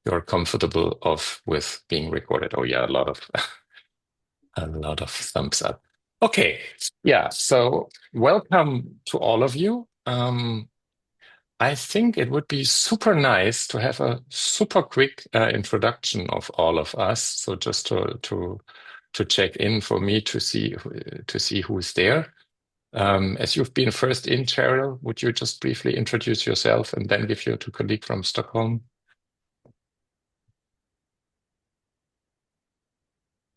you're comfortable with being recorded. Oh yeah, a lot of a lot of thumbs up. Okay, yeah. So welcome to all of you. I think it would be super nice to have a super quick introduction of all of us. So just to check in for me to see who's there. As you've been first in, Cheryl, would you just briefly introduce yourself and then give you to colleague from Stockholm?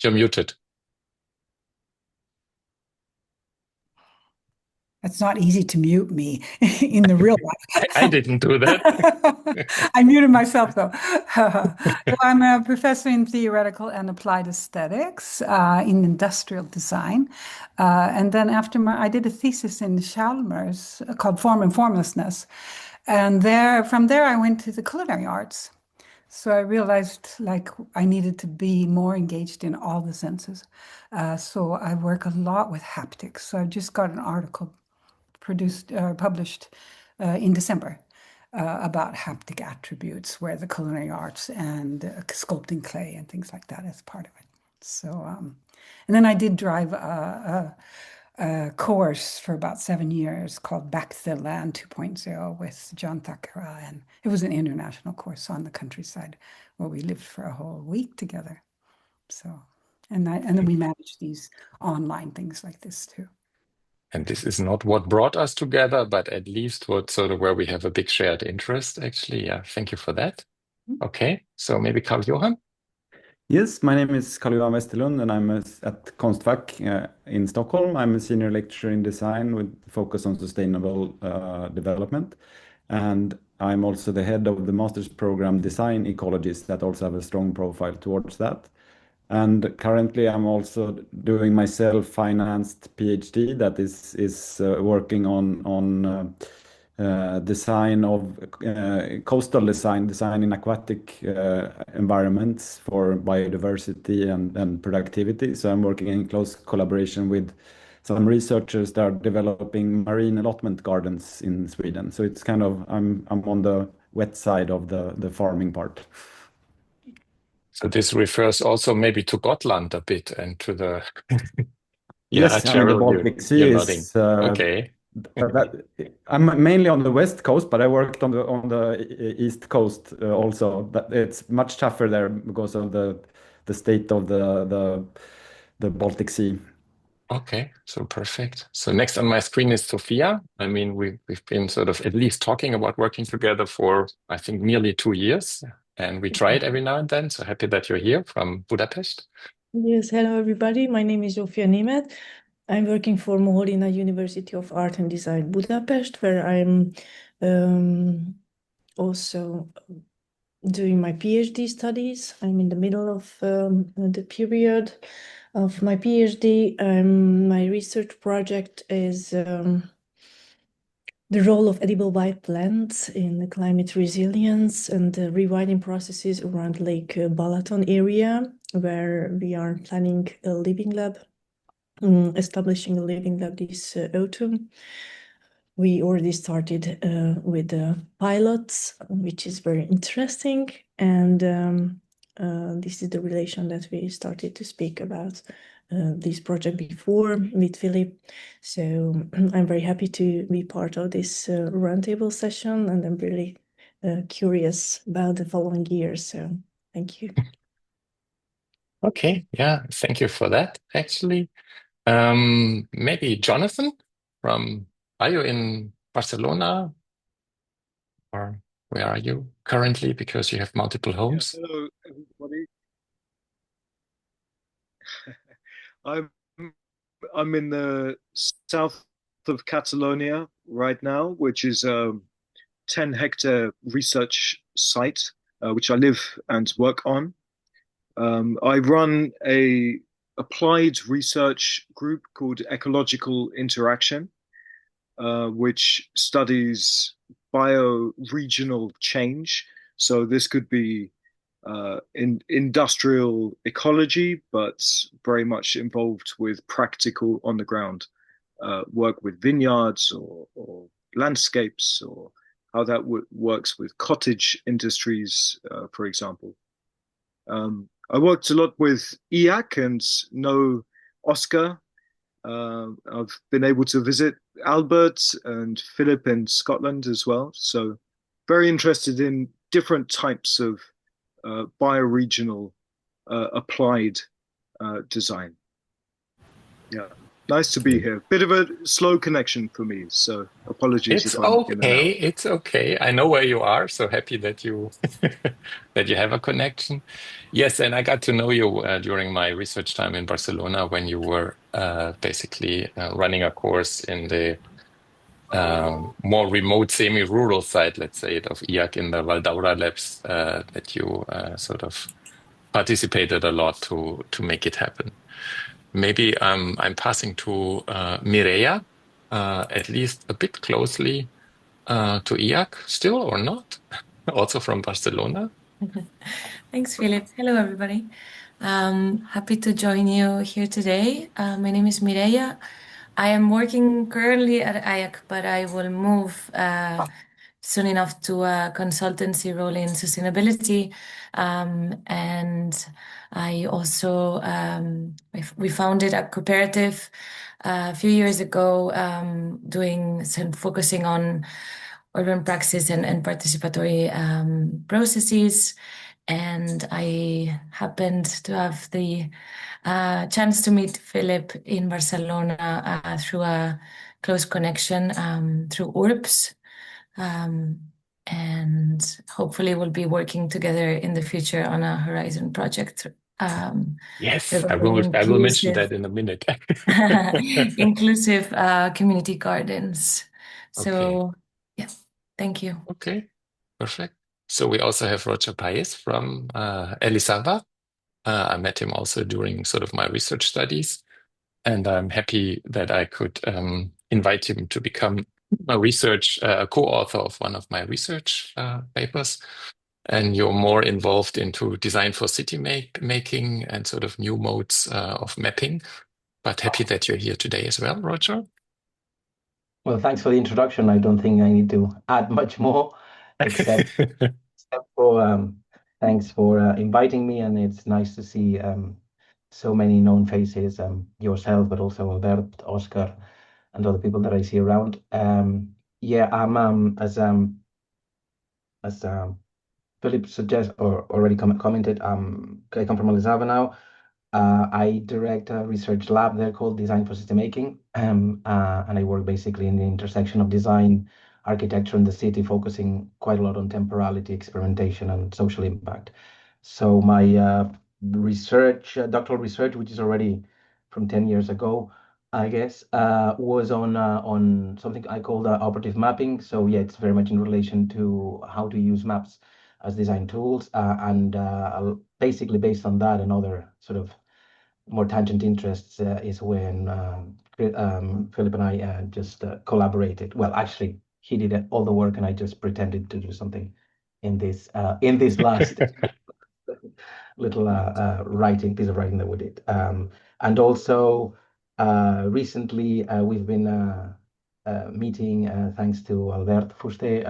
You're muted. It's not easy to mute me in the real I life. didn't do that. I muted myself though. I'm a professor in theoretical and applied aesthetics in industrial design. And then I did a thesis in Chalmers called Form and Formlessness. And from there, I went to the culinary arts. So I realized like I needed to be more engaged in all the senses. So I work a lot with haptics. So I just got an article published in December about haptic attributes, where the culinary arts and sculpting clay and things like that is part of it. So, and then I did drive a course for about 7 years called Back to the Land 2.0 with John Thakara. And it was an international course on the countryside where we lived for a whole week together. So, and then we managed these online things like this too. And this is not what brought us together, but at least what sort of where we have a big shared interest, actually. Yeah, thank you for that. Okay, so maybe Carl Johan. Yes, my name is Carl-Johan Westerlund and I'm at Konstfack in Stockholm. I'm a senior lecturer in design with focus on sustainable development. And I'm also the head of the master's program Design Ecologies that also have a strong profile towards that. And currently I'm also doing my self-financed PhD that is working on design of coastal design in aquatic environments for biodiversity and productivity. So I'm working in close collaboration with some researchers that are developing marine allotment gardens in Sweden. So it's kind of I'm on the wet side of the farming part. So this refers also maybe to Gotland a bit and to the yeah, Yes, I mean the Cheryl, Baltic you're Sea nodding. is Okay. I'm mainly on the west coast, but I worked on the east coast also. But it's much tougher there because of the state of the Baltic Sea. Okay, so perfect. So next on my screen is Sophia. I mean, we've been sort of at least talking about working together for I think nearly 2 years, and we try it every now and then. So happy that you're here from Budapest. Yes, hello everybody. My name is Zsófia Németh. I'm working for Moholina University of Art and Design Budapest, where I'm also doing my PhD studies. I'm in the middle of the period of my PhD. My research project is the role of edible white plants in the climate resilience and the rewilding processes around Lake Balaton area, where we are planning a living lab, establishing a living lab this autumn. We already started with the pilots, which is very interesting. And this is the relation that we started to speak about this project before with Philip. So I'm very happy to be part of this roundtable session, and I'm really curious about the following years. So thank you. Okay, yeah, thank you for that. Actually, maybe Jonathan from, are you in Barcelona or where are you currently? Because you have multiple homes. Yeah, hello, everybody. I'm I'm in the south of Catalonia right now, which is a 10-hectare research site, which I live and work on. I run a applied research group called Ecological Interaction, which studies bioregional change. So this could be in industrial ecology, but very much involved with practical on the ground work with vineyards or landscapes or how that works with cottage industries, for example. I worked a lot with IAC and know Oscar. I've been able to visit Albert and Philip in Scotland as well. So very interested in different types of bioregional applied design. Yeah, nice to be here. Bit of a slow connection for me, so apologies It's if I'm in and okay. out. It's okay. I know where you are, so happy that you that you have a connection. Yes, and I got to know you during my research time in Barcelona when you were basically running a course in the more remote, semi-rural side, let's say, of IAC in the Valdaura labs that you sort of participated a lot to make it happen. Maybe I'm passing to Mireia, at least a bit closely to IAC still or not? Also from Barcelona. Thanks, Philip. Hello, everybody. Happy to join you here today. My name is Mireia. I am working currently at IAC, but I will move soon enough to a consultancy role in sustainability. And I also, we founded a cooperative a few years ago, doing some focusing on urban praxis and participatory processes. And I happened to have the chance to meet Philip in Barcelona through a close connection through URBS. And hopefully we'll be working together in the future on a Horizon project. Yes, I regarding will mention inclusive, that in a minute. inclusive community gardens. Okay. So, yeah, thank you. Okay. Perfect. So we also have Roger Paez from Elizaba. I met him also during sort of my research studies, and I'm happy that I could invite him to become a co-author of one of my research papers. And you're more involved into design for city making and sort of new modes of mapping. But happy that you're here today as well, Roger. Well, thanks for the introduction. I don't think I need to add much more, except for thanks for inviting me, and it's nice to see so many known faces, yourself, but also Albert, Oscar, and other people that I see around. Yeah, I'm as Philip suggests or already commented, I come from Elizaba now. I direct a research lab there called Design for System Making, and I work basically in the intersection of design, architecture, and the city, focusing quite a lot on temporality, experimentation, and social impact. So my research, doctoral research, which is already from 10 years ago, I guess, was on something I call operative mapping. So yeah, it's very much in relation to how to use maps as design tools, and basically based on that and other sort of more tangent interests is when Philip and I just collaborated. Well, actually, he did all the work, and I just pretended to do something in this last little piece of writing that we did. And also recently we've been meeting thanks to Albert Fuste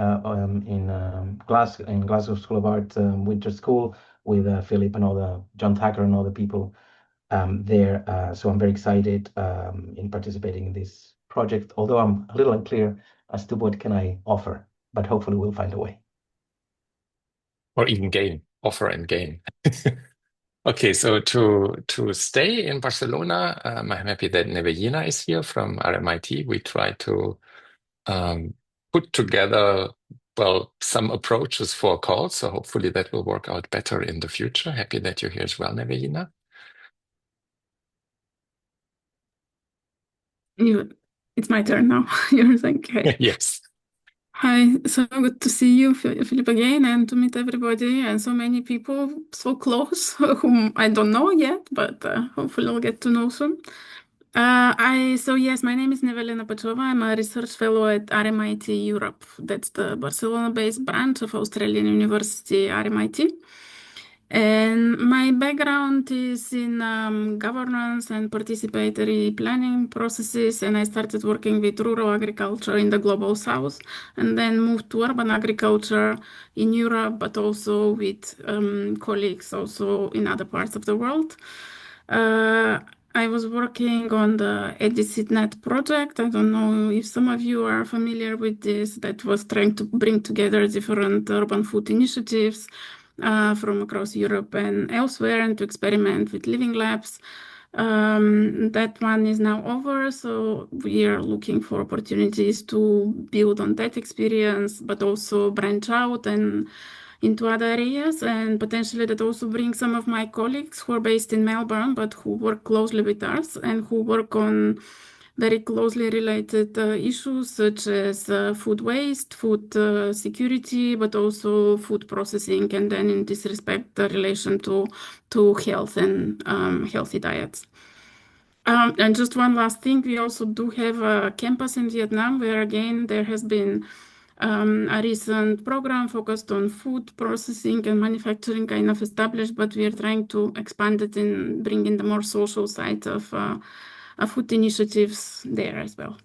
in Glasgow School of Art Winter School with Philip and all the John Thacker and all the people there. So I'm very excited in participating in this project, although I'm a little unclear as to what can I offer, but hopefully we'll find a way. Or even gain, offer and gain. Okay, so to stay in Barcelona, I'm happy that Nevellina is here from RMIT. We try to put together, well, some approaches for calls, so hopefully that will work out better in the future. Happy that you're here as well, Nevellina. It's my turn now. You're saying, okay. Yes. Hi, so good to see you, Philip, again, and to meet everybody and so many people so close whom I don't know yet, but hopefully I'll get to know soon. Yes, my name is Nevelina Pachova. I'm a research fellow at RMIT Europe. That's the Barcelona-based branch of Australian University RMIT. And my background is in governance and participatory planning processes, and I started working with rural agriculture in the global south, and then moved to urban agriculture in Europe, but also with colleagues also in other parts of the world. I was working on the EdicidNet project. I don't know if some of you are familiar with this, that was trying to bring together different urban food initiatives from across Europe and elsewhere, and to experiment with living labs. That one is now over, so we are looking for opportunities to build on that experience, but also branch out and into other areas, and potentially that also brings some of my colleagues who are based in Melbourne, but who work closely with us and who work on very closely related issues such as food waste, food security, but also food processing, and then in this respect, the relation to health and healthy diets. And just one last thing, we also do have a campus in Vietnam where again there has been a recent program focused on food processing and manufacturing kind of established, but we are trying to expand it and bring in the more social side of food initiatives there as well.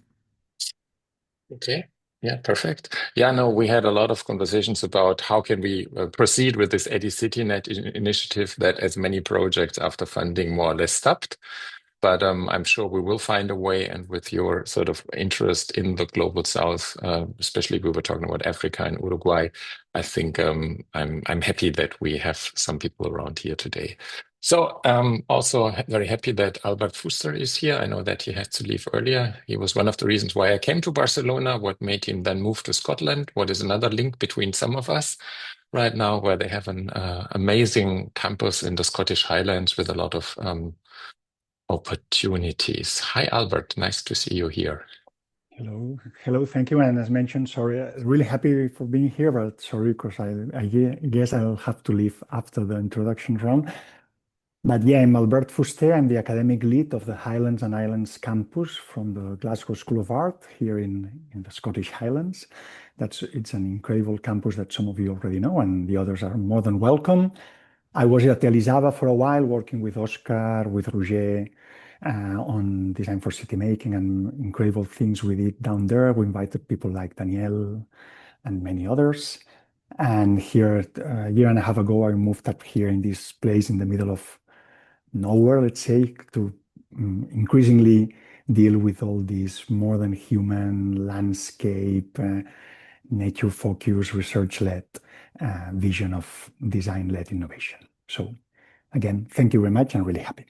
Okay. Yeah, perfect. Yeah, no, we had a lot of conversations about how can we proceed with this EdicidNet initiative that as many projects after funding more or less stopped. But I'm sure we will find a way. And with your sort of interest in the global south, especially we were talking about Africa and Uruguay, I think I'm happy that we have some people around here today. So also very happy that Albert Fuster is here. I know that he had to leave earlier. He was one of the reasons why I came to Barcelona, what made him then move to Scotland, what is another link between some of us right now, where they have an amazing campus in the Scottish Highlands with a lot of opportunities. Hi, Albert. Nice to see you here. Hello, thank you. And as mentioned, sorry, really happy for being here, but sorry, because I guess I'll have to leave after the introduction round. But yeah, I'm Albert Fuster. I'm the academic lead of the Highlands and Islands campus from the Glasgow School of Art here in the Scottish Highlands. It's an incredible campus that some of you already know, and the others are more than welcome. I was at Elisava for a while, working with Oscar, with Roger, on design for city making and incredible things we did down there. We invited people like Danielle and many others. And here, a year and a half ago, I moved up here in this place in the middle of nowhere, let's say, to increasingly deal with all these more than human landscape, nature-focused, research-led vision of design-led innovation. So again, thank you very much. I'm really happy.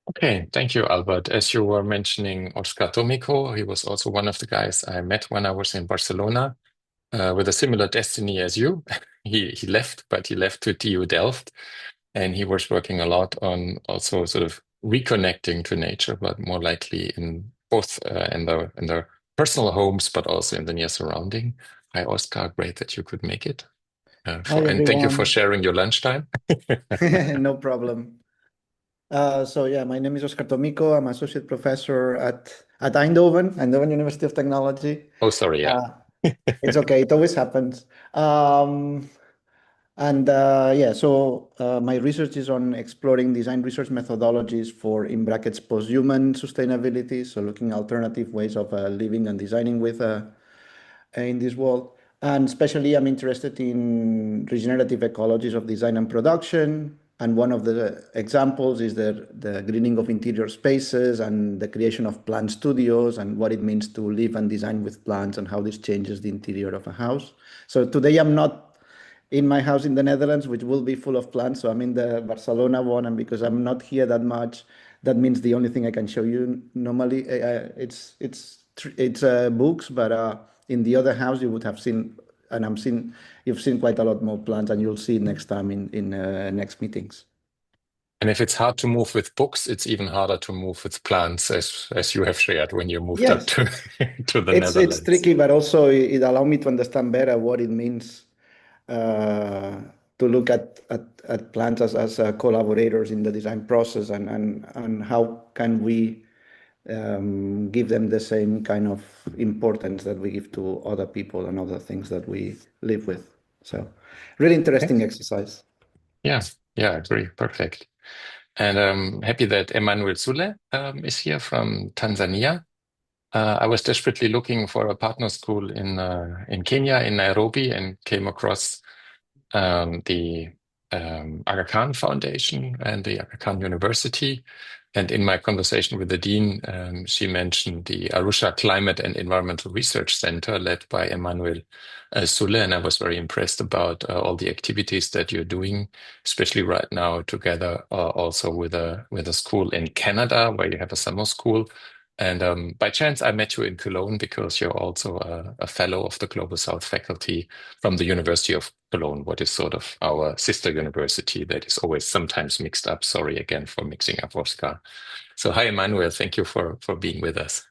Okay, thank you, Albert. As you were mentioning Oscar Tomiko, he was also one of the guys I met when I was in Barcelona with a similar destiny as you. He left, but he left to TU Delft, and he was working a lot on also sort of reconnecting to nature, but more likely in both in the personal homes, but also in the near surrounding. Hi, Oscar. Great that you could make it. Hi, And thank you for everyone. sharing your lunchtime. No problem. So yeah, my name is Oscar Tomiko. I'm associate professor at Eindhoven University of Technology. Oh, sorry. Yeah. It's okay. It always happens. Yeah, so my research is on exploring design research methodologies for, in brackets, post-human sustainability. So looking alternative ways of living and designing with in this world. And especially I'm interested in regenerative ecologies of design and production. And one of the examples is the greening of interior spaces and the creation of plant studios and what it means to live and design with plants and how this changes the interior of a house. So today I'm not in my house in the Netherlands, which will be full of plants. So I'm in the Barcelona one, and because I'm not here that much, that means the only thing I can show you normally it's books, but in the other house you would have seen, and you've seen quite a lot more plants, and you'll see next time in next meetings. And if it's hard to move with books, it's even harder to move with plants, as you have shared when you moved up to the Netherlands. It's tricky, but also it allowed me to understand better what it means to look at plants as collaborators in the design process, and how can we give them the same kind of importance that we give to other people and other things that we live with. So really interesting exercise. Yeah, yeah, I agree. Perfect. And I'm happy that Emmanuel Sule is here from Tanzania. I was desperately looking for a partner school in Kenya, in Nairobi, and came across the Aga Khan Foundation and the Aga Khan University. And in my conversation with the dean, she mentioned the Arusha Climate and Environmental Research Center led by Emmanuel Sule. And I was very impressed about all the activities that you're doing, especially right now together also with a school in Canada where you have a summer school. And by chance, I met you in Cologne because you're also a fellow of the Global South faculty from the University of Cologne, what is sort of our sister university that is always sometimes mixed up. Sorry again for mixing up, Oscar. So hi, Emmanuel. Thank you for being with us.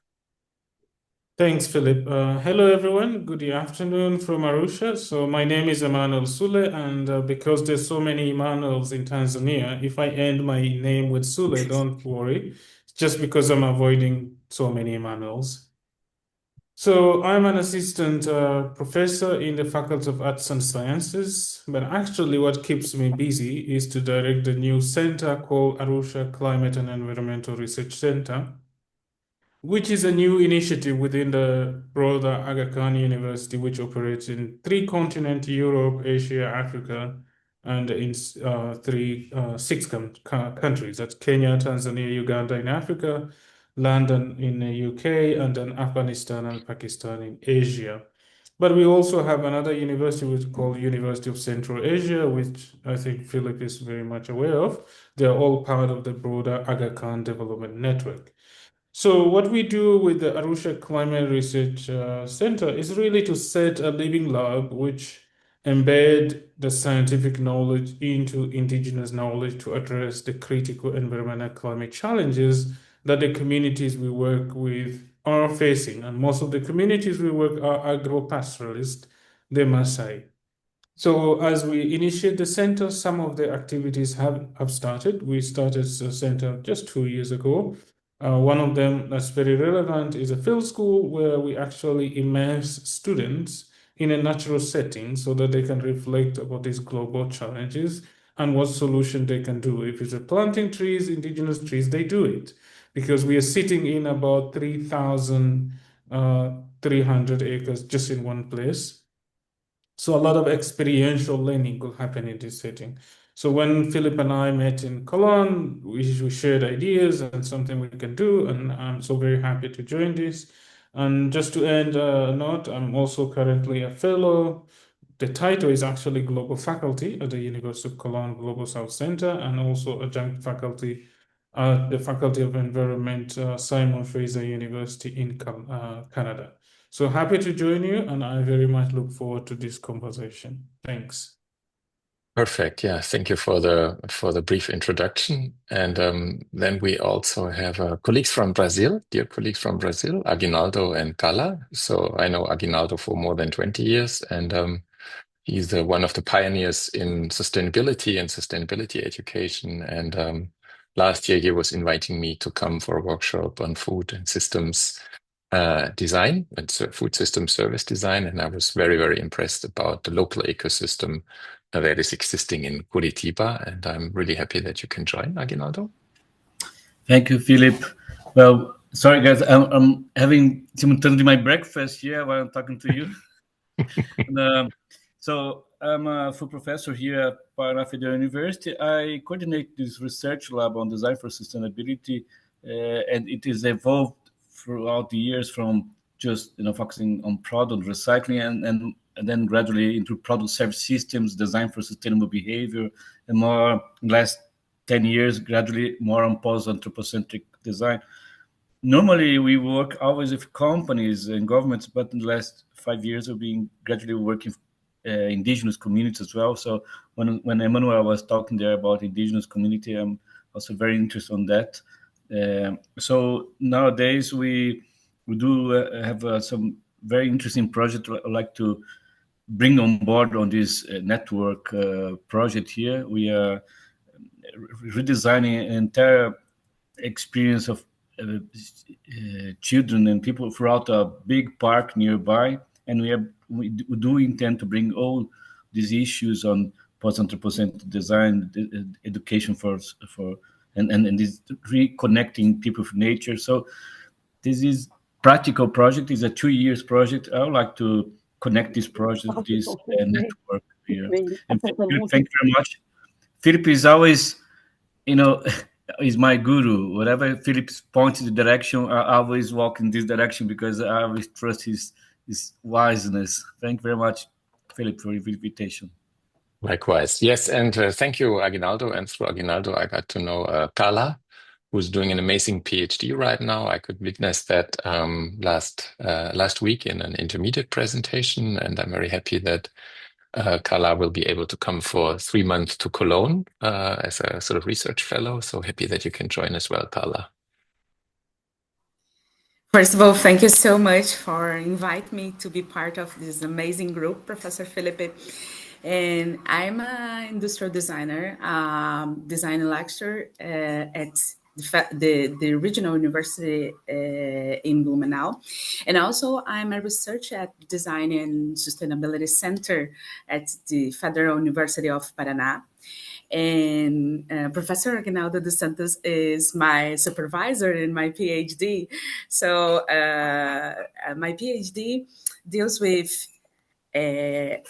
Thanks, Philip. Hello, everyone. Good afternoon from Arusha. So my name is Emmanuel Sule, and because there's so many Emmanuels in Tanzania, if I end my name with Sule, don't worry. It's just because I'm avoiding so many Emmanuels. So I'm an assistant professor in the Faculty of Arts and Sciences, but actually what keeps me busy is to direct the new center called Arusha Climate and Environmental Research Center, which is a new initiative within the broader Aga Khan University, which operates in 3 continents, Europe, Asia, Africa, and in 6 countries. That's Kenya, Tanzania, Uganda in Africa, London in the UK, and then Afghanistan and Pakistan in Asia. But we also have another university which is called University of Central Asia, which I think Philip is very much aware of. They're all part of the broader Aga Khan Development Network. So what we do with the Arusha Climate Research Center is really to set a living lab which embed the scientific knowledge into indigenous knowledge to address the critical environmental climate challenges that the communities we work with are facing. And most of the communities we work are agro-pastoralists, the Maasai. So as we initiate the center, some of the activities have started. We started the center just 2 years ago. One of them that's very relevant is a field school where we actually immerse students in a natural setting so that they can reflect about these global challenges and what solution they can do. If it's a planting trees, indigenous trees, they do it because we are sitting in about 3,300 acres just in one place. So a lot of experiential learning will happen in this setting. So when Philip and I met in Cologne, we shared ideas and something we can do, and I'm so very happy to join this. And just to end a note, I'm also currently a fellow. The title is actually Global Faculty at the University of Cologne Global South Center, and also adjunct faculty at the Faculty of Environment, Simon Fraser University in Canada. So happy to join you, and I very much look forward to this conversation. Thanks. Perfect. Yeah, thank you for the brief introduction. And then we also have colleagues from Brazil, dear colleagues from Brazil, Aguinaldo and Carla. So I know Aguinaldo for more than 20 years, and he's one of the pioneers in sustainability and sustainability education. And last year he was inviting me to come for a workshop on food and systems design and food system service design. And I was very, very impressed about the local ecosystem that is existing in Curitiba. And I'm really happy that you can join, Aguinaldo. Thank you, Philip. Well, sorry, guys, I'm having simultaneously my breakfast here while I'm talking to you. So I'm a full professor here at Paraná Federal University. I coordinate this research lab on design for sustainability, and it is evolved throughout the years from just focusing on product recycling and then gradually into product service systems, design for sustainable behavior, and more last 10 years gradually more on post-anthropocentric design. Normally we work always with companies and governments, but in the last 5 years we've been gradually working indigenous communities as well. So when Emmanuel was talking there about indigenous community, I'm also very interested on that. So nowadays we do have some very interesting project I'd like to bring on board on this network project here. We are redesigning an entire experience of children and people throughout a big park nearby, and we do intend to bring all these issues on post-anthropocentric design, education and this reconnecting people with nature. So this is practical project. It's a 2 years project. I would like to connect this project, this network here. And thank you very much. Philip is always, is my guru. Whatever Philip points the direction, I always walk in this direction because I always trust his wiseness. Thank you very much, Philip, for your invitation. Likewise. Yes, and thank you, Aguinaldo. And through Aguinaldo, I got to know Carla, who's doing an amazing PhD right now. I could witness that last week in an intermediate presentation, and I'm very happy that Carla will be able to come for 3 months to Cologne as a sort of research fellow. So happy that you can join as well, Carla. First of all, thank you so much for inviting me to be part of this amazing group, Professor Felipe. And I'm an industrial designer, design lecturer at the regional university in Blumenau. And also I'm a researcher at Design and Sustainability Center at the Federal University of Paraná. And Professor Aguinaldo dos Santos is my supervisor in my PhD. So my PhD deals with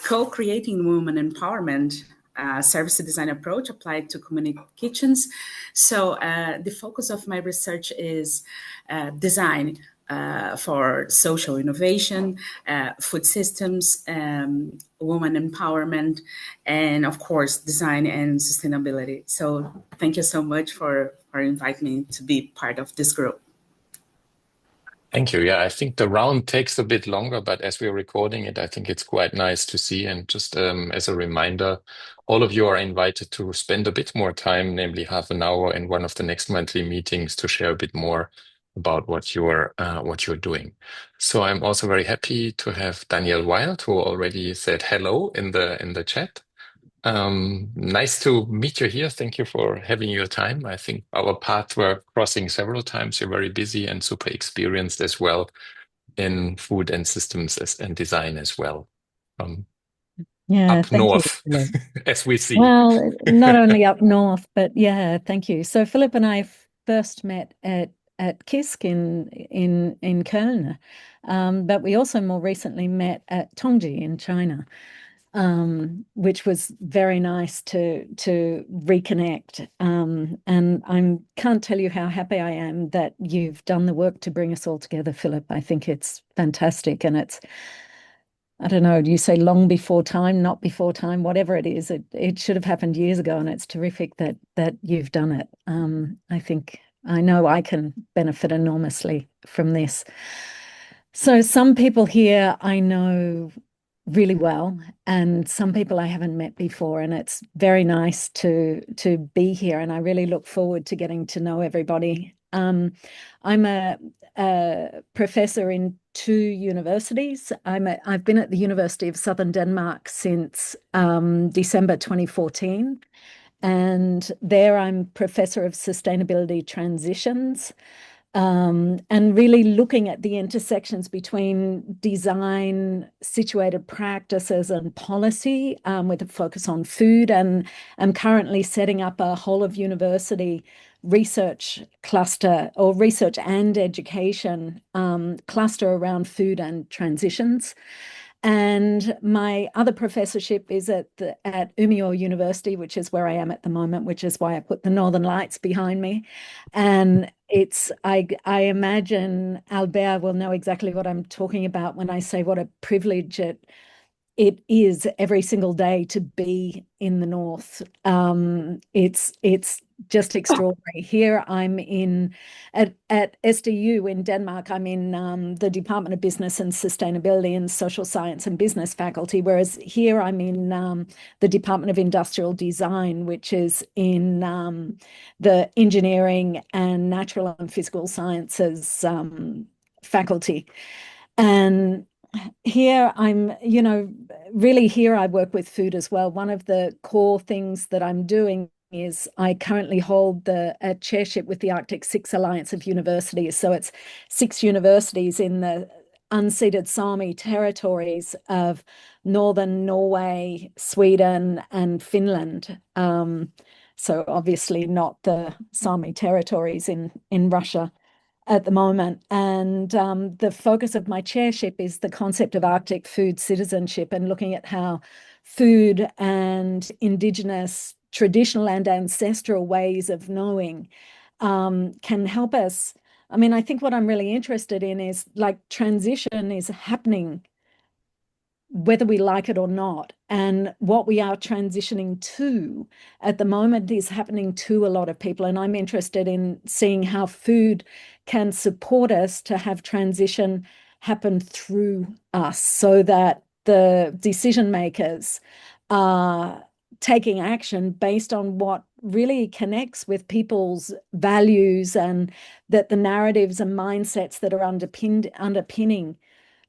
co-creating women empowerment service design approach applied to community kitchens. So the focus of my research is design for social innovation, food systems, women empowerment, and of course, design and sustainability. So thank you so much for inviting me to be part of this group. Thank you. Yeah, I think the round takes a bit longer, but as we're recording it, I think it's quite nice to see. And just as a reminder, all of you are invited to spend a bit more time, namely half an hour in one of the next monthly meetings to share a bit more about what you're doing. So I'm also very happy to have Danielle Wild, who already said hello in the chat. Nice to meet you here. Thank you for having your time. I think our paths were crossing several times. You're very busy and super experienced as well in food and systems and design as well. Yeah, up north, as we see. Well, not only up north, but yeah, thank you. So Philip and I first met at KISK in Köln, but we also more recently met at Tongji in China. Which was very nice to reconnect. And I can't tell you how happy I am that you've done the work to bring us all together, Philip. I think it's fantastic. And it's, I don't know, you say long before time, not before time, whatever it is, it should have happened years ago. And it's terrific that you've done it. I know I can benefit enormously from this. So some people here I know really well, and some people I haven't met before, and it's very nice to be here, and I really look forward to getting to know everybody. I'm a professor in 2 universities. I've been at the University of Southern Denmark since December 2014, and there I'm professor of sustainability transitions. And really looking at the intersections between design, situated practices and policy with a focus on food. And I'm currently setting up a whole of university research cluster, or research and education cluster around food and transitions. And my other professorship is at Umeå University, which is where I am at the moment, which is why I put the Northern Lights behind me. And it's, I imagine Albert will know exactly what I'm talking about when I say what a privilege it is every single day to be in the North. It's just extraordinary. Here I'm at SDU in Denmark, I'm in the Department of Business and Sustainability and Social Science and Business faculty, whereas here I'm in the Department of Industrial Design, which is in the Engineering and Natural and Physical Sciences faculty. And here I'm, really here I work with food as well. One of the core things that I'm doing is I currently hold a chairship with the Arctic 6 Alliance of Universities. So it's 6 universities in the unceded Sami territories of northern Norway, Sweden, and Finland. So obviously not the Sami territories in Russia at the moment. And the focus of my chairship is the concept of Arctic food citizenship and looking at how food and indigenous, traditional and ancestral ways of knowing can help us. I mean, I think what I'm really interested in is like transition is happening whether we like it or not. And what we are transitioning to at the moment is happening to a lot of people. And I'm interested in seeing how food can support us to have transition happen through us so that the decision makers are taking action based on what really connects with people's values, and that the narratives and mindsets that are underpinning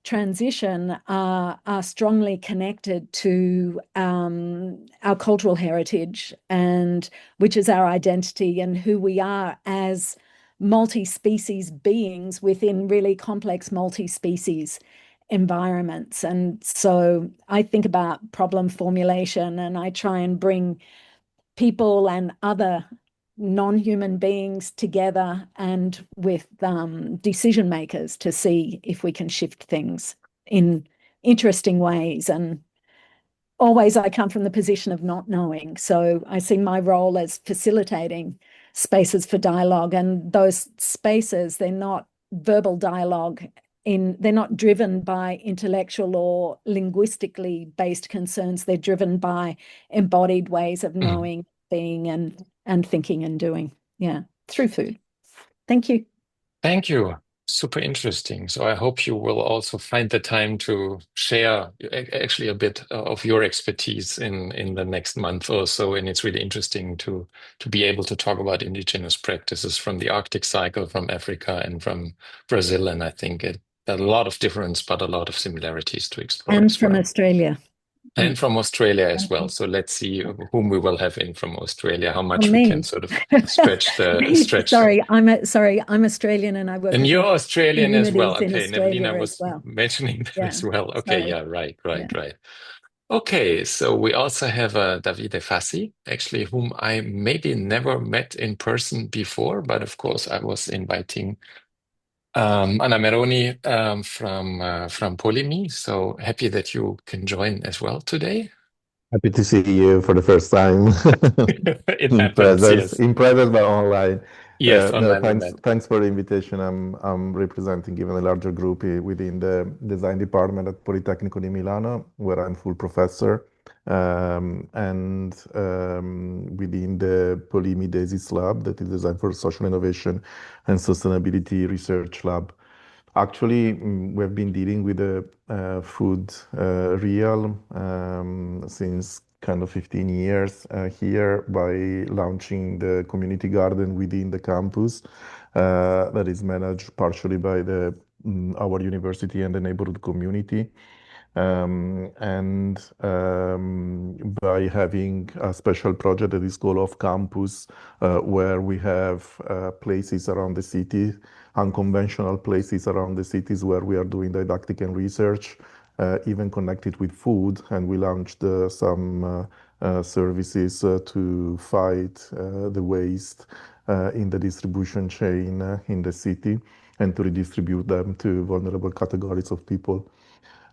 transition are strongly connected to our cultural heritage, and which is our identity and who we are as multi-species beings within really complex multi-species environments. And so I think about problem formulation, and I try and bring people and other non-human beings together and with decision makers to see if we can shift things in interesting ways. And always I come from the position of not knowing. So I see my role as facilitating spaces for dialogue, and those spaces, they're not verbal dialogue. They're not driven by intellectual or linguistically based concerns. They're driven by embodied ways of knowing, being, and thinking and doing. Yeah, through food. Thank you. Thank you. Super interesting. So I hope you will also find the time to share actually a bit of your expertise in the next month or so. And it's really interesting to be able to talk about indigenous practices from the Arctic cycle, from Africa, and from Brazil. And I think a lot of difference, but a lot of similarities to explore And as from well. Australia. And from Australia as well. So let's see whom we will have in from Australia, how much me. we can sort of stretch. Sorry, I'm Australian, and I work And with you're Australian as well. communities in Okay, Australia Nevelina as was well. mentioning that Yeah, as well. Okay, sorry. yeah, right. Yeah. Okay, so we also have Davide Fassi, actually, whom I maybe never met in person before, but of course I was inviting Anna Meroni from Polimi. So happy that you can join as well today. Happy to see you for the first time It in happens, presence, yes. in presence but online. Yes, No, online we met. thanks for the invitation. I'm representing even a larger group within the design department at Politecnico di Milano, where I'm full professor, and within the Polimi Desis Lab, that is Design for Social Innovation and Sustainability Research Lab. Actually, we've been dealing with the food realm since kind of 15 years here by launching the community garden within the campus that is managed partially by our university and the neighborhood community. And by having a special project that is called Off Campus, where we have places around the city, unconventional places around the cities where we are doing didactic and research, even connected with food. And we launched some services to fight the waste in the distribution chain in the city and to redistribute them to vulnerable categories of people.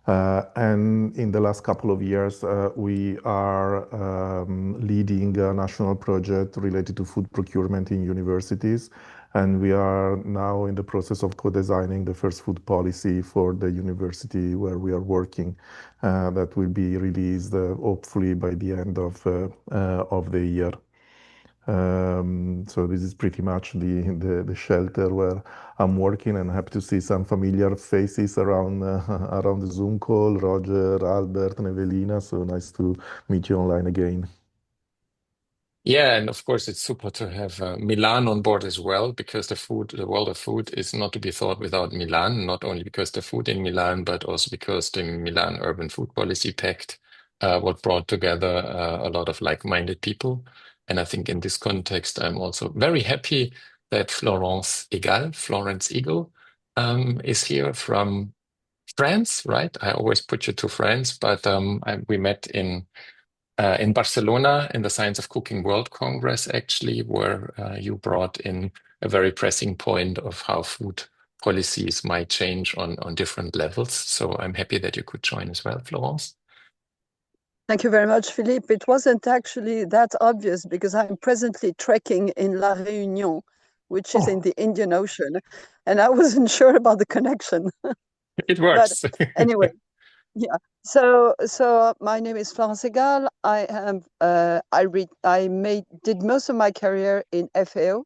And in the last couple of years, we are leading a national project related to food procurement in universities. And we are now in the process of co-designing the first food policy for the university where we are working. That will be released hopefully by the end of the year. So this is pretty much the shelter where I'm working, and happy to see some familiar faces around the Zoom call. Roger, Albert, and Evelina. So nice to meet you online again. Yeah, and of course it's super to have Milan on board as well, because the world of food is not to be thought without Milan, not only because the food in Milan, but also because the Milan Urban Food Policy Pact, what brought together a lot of like-minded people. And I think in this context, I'm also very happy that Florence Egal is here from France, right? I always put you to France, but we met in Barcelona in the Science of Cooking World Congress, actually, where you brought in a very pressing point of how food policies might change on different levels. So I'm happy that you could join as well, Florence. Thank you very much, Philippe. It wasn't actually that obvious because I'm presently trekking in La Réunion, which is in the Indian Ocean, and I wasn't sure about the connection. It works. But anyway, yeah. So my name is Florence Egal. I am did most of my career in FAO,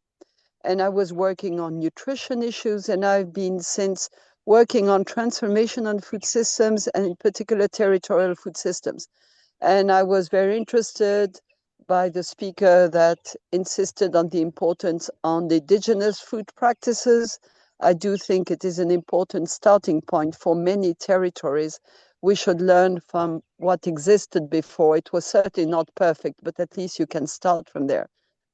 and I was working on nutrition issues, and I've been since working on transformation on food systems, and in particular territorial food systems. And I was very interested by the speaker that insisted on the importance on the indigenous food practices. I do think it is an important starting point for many territories. We should learn from what existed before. It was certainly not perfect, but at least you can start from there.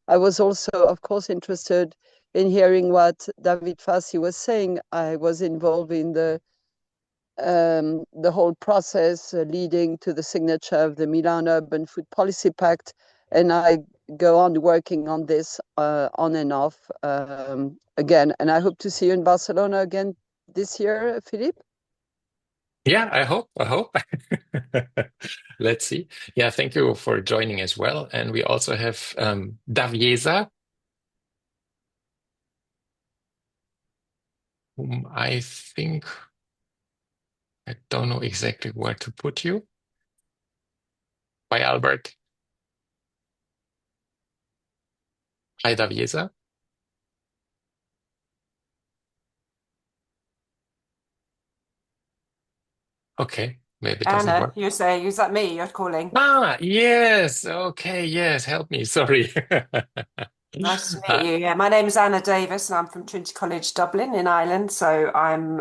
I was also, of course, interested in hearing what David Fassi was saying. I was involved in the whole process leading to the signature of the Milan Urban Food Policy Pact, and I go on working on this on and off again. And I hope to see you in Barcelona again this year, Philippe. Yeah, I hope. Let's see. Yeah, thank you for joining as well. And we also have Daviesa, whom I think I don't know exactly where to put you. By Albert. Hi, Daviesa. Okay, maybe it doesn't Anna, work. you say, is that me you're calling? Ah, yes. Okay, yes. Help me. Sorry. Nice to meet you. Yeah, my name is Anna Davis, and I'm from Trinity College Dublin in Ireland. So I'm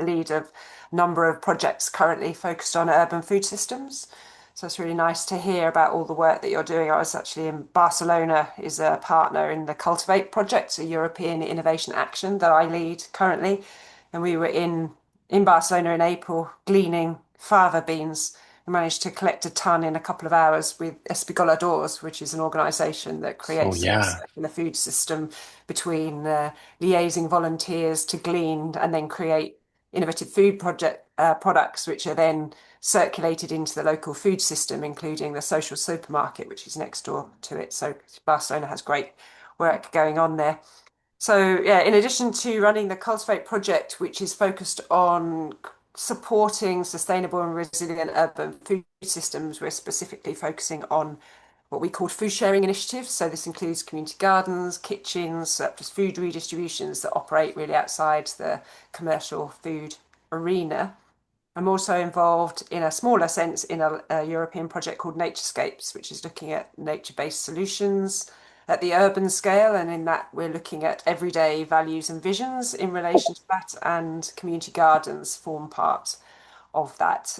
lead of a number of projects currently focused on urban food systems. So it's really nice to hear about all the work that you're doing. I was actually in Barcelona, is a partner in the Cultivate project, a European innovation action that I lead currently. And we were in Barcelona in April gleaning fava beans. We managed to collect a ton in a couple of hours with Espigoladors, which is an organisation that creates a circular food system between liaising volunteers to glean and then create innovative food products, which are then circulated into the local food system, including the social supermarket, which is next door to it. So Barcelona has great work going on there. So yeah, in addition to running the Cultivate project, which is focused on supporting sustainable and resilient urban food systems, we're specifically focusing on what we call food sharing initiatives. So this includes community gardens, kitchens, surplus food redistributions that operate really outside the commercial food arena. I'm also involved in a smaller sense in a European project called Naturescapes, which is looking at nature-based solutions at the urban scale, and in that we're looking at everyday values and visions in relation to that, and community gardens form part of that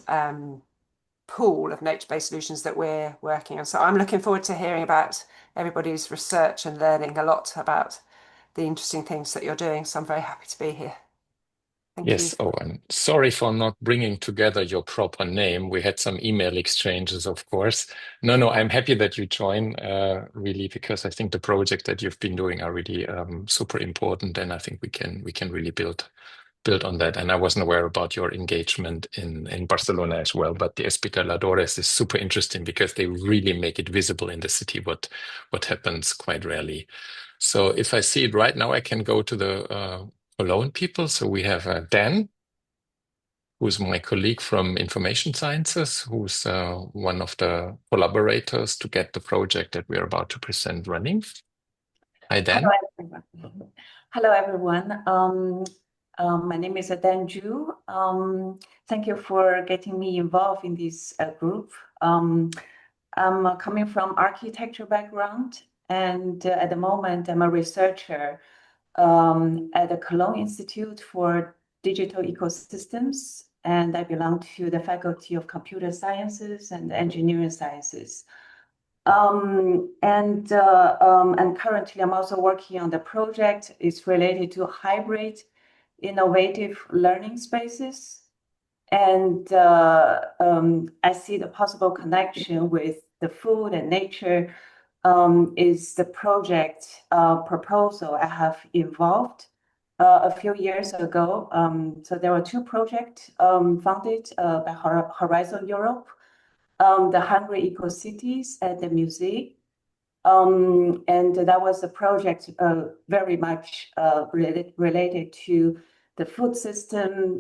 pool of nature-based solutions that we're working on. So I'm looking forward to hearing about everybody's research and learning a lot about the interesting things that you're doing. So I'm very happy to be here. Yes. Oh, and sorry for not bringing together your proper name. We had some email exchanges, of course. No, I'm happy that you join, really, because I think the project that you've been doing are really super important, and I think we can really build on that. And I wasn't aware about your engagement in Barcelona as well, but the Espigoladores is super interesting because they really make it visible in the city what happens quite rarely. So if I see it right now, I can go to the alone people. So we have Dan, who's my colleague from Information Sciences, who's one of the collaborators to get the project that we're about to present running. Hi, Dan. Hello, everyone. My name is Dan Ju. Thank you for getting me involved in this group. I'm coming from architecture background, and at the moment, I'm a researcher at the Cologne Institute for Digital Ecosystems, and I belong to the Faculty of Computer Sciences and Engineering Sciences. And currently, I'm also working on the project. It's related to hybrid innovative learning spaces. And I see the possible connection with the food and nature is the project proposal I have involved a few years ago. So there were two projects funded by Horizon Europe, the Hungry Eco Cities and the Museum. And that was a project very much related to the food system,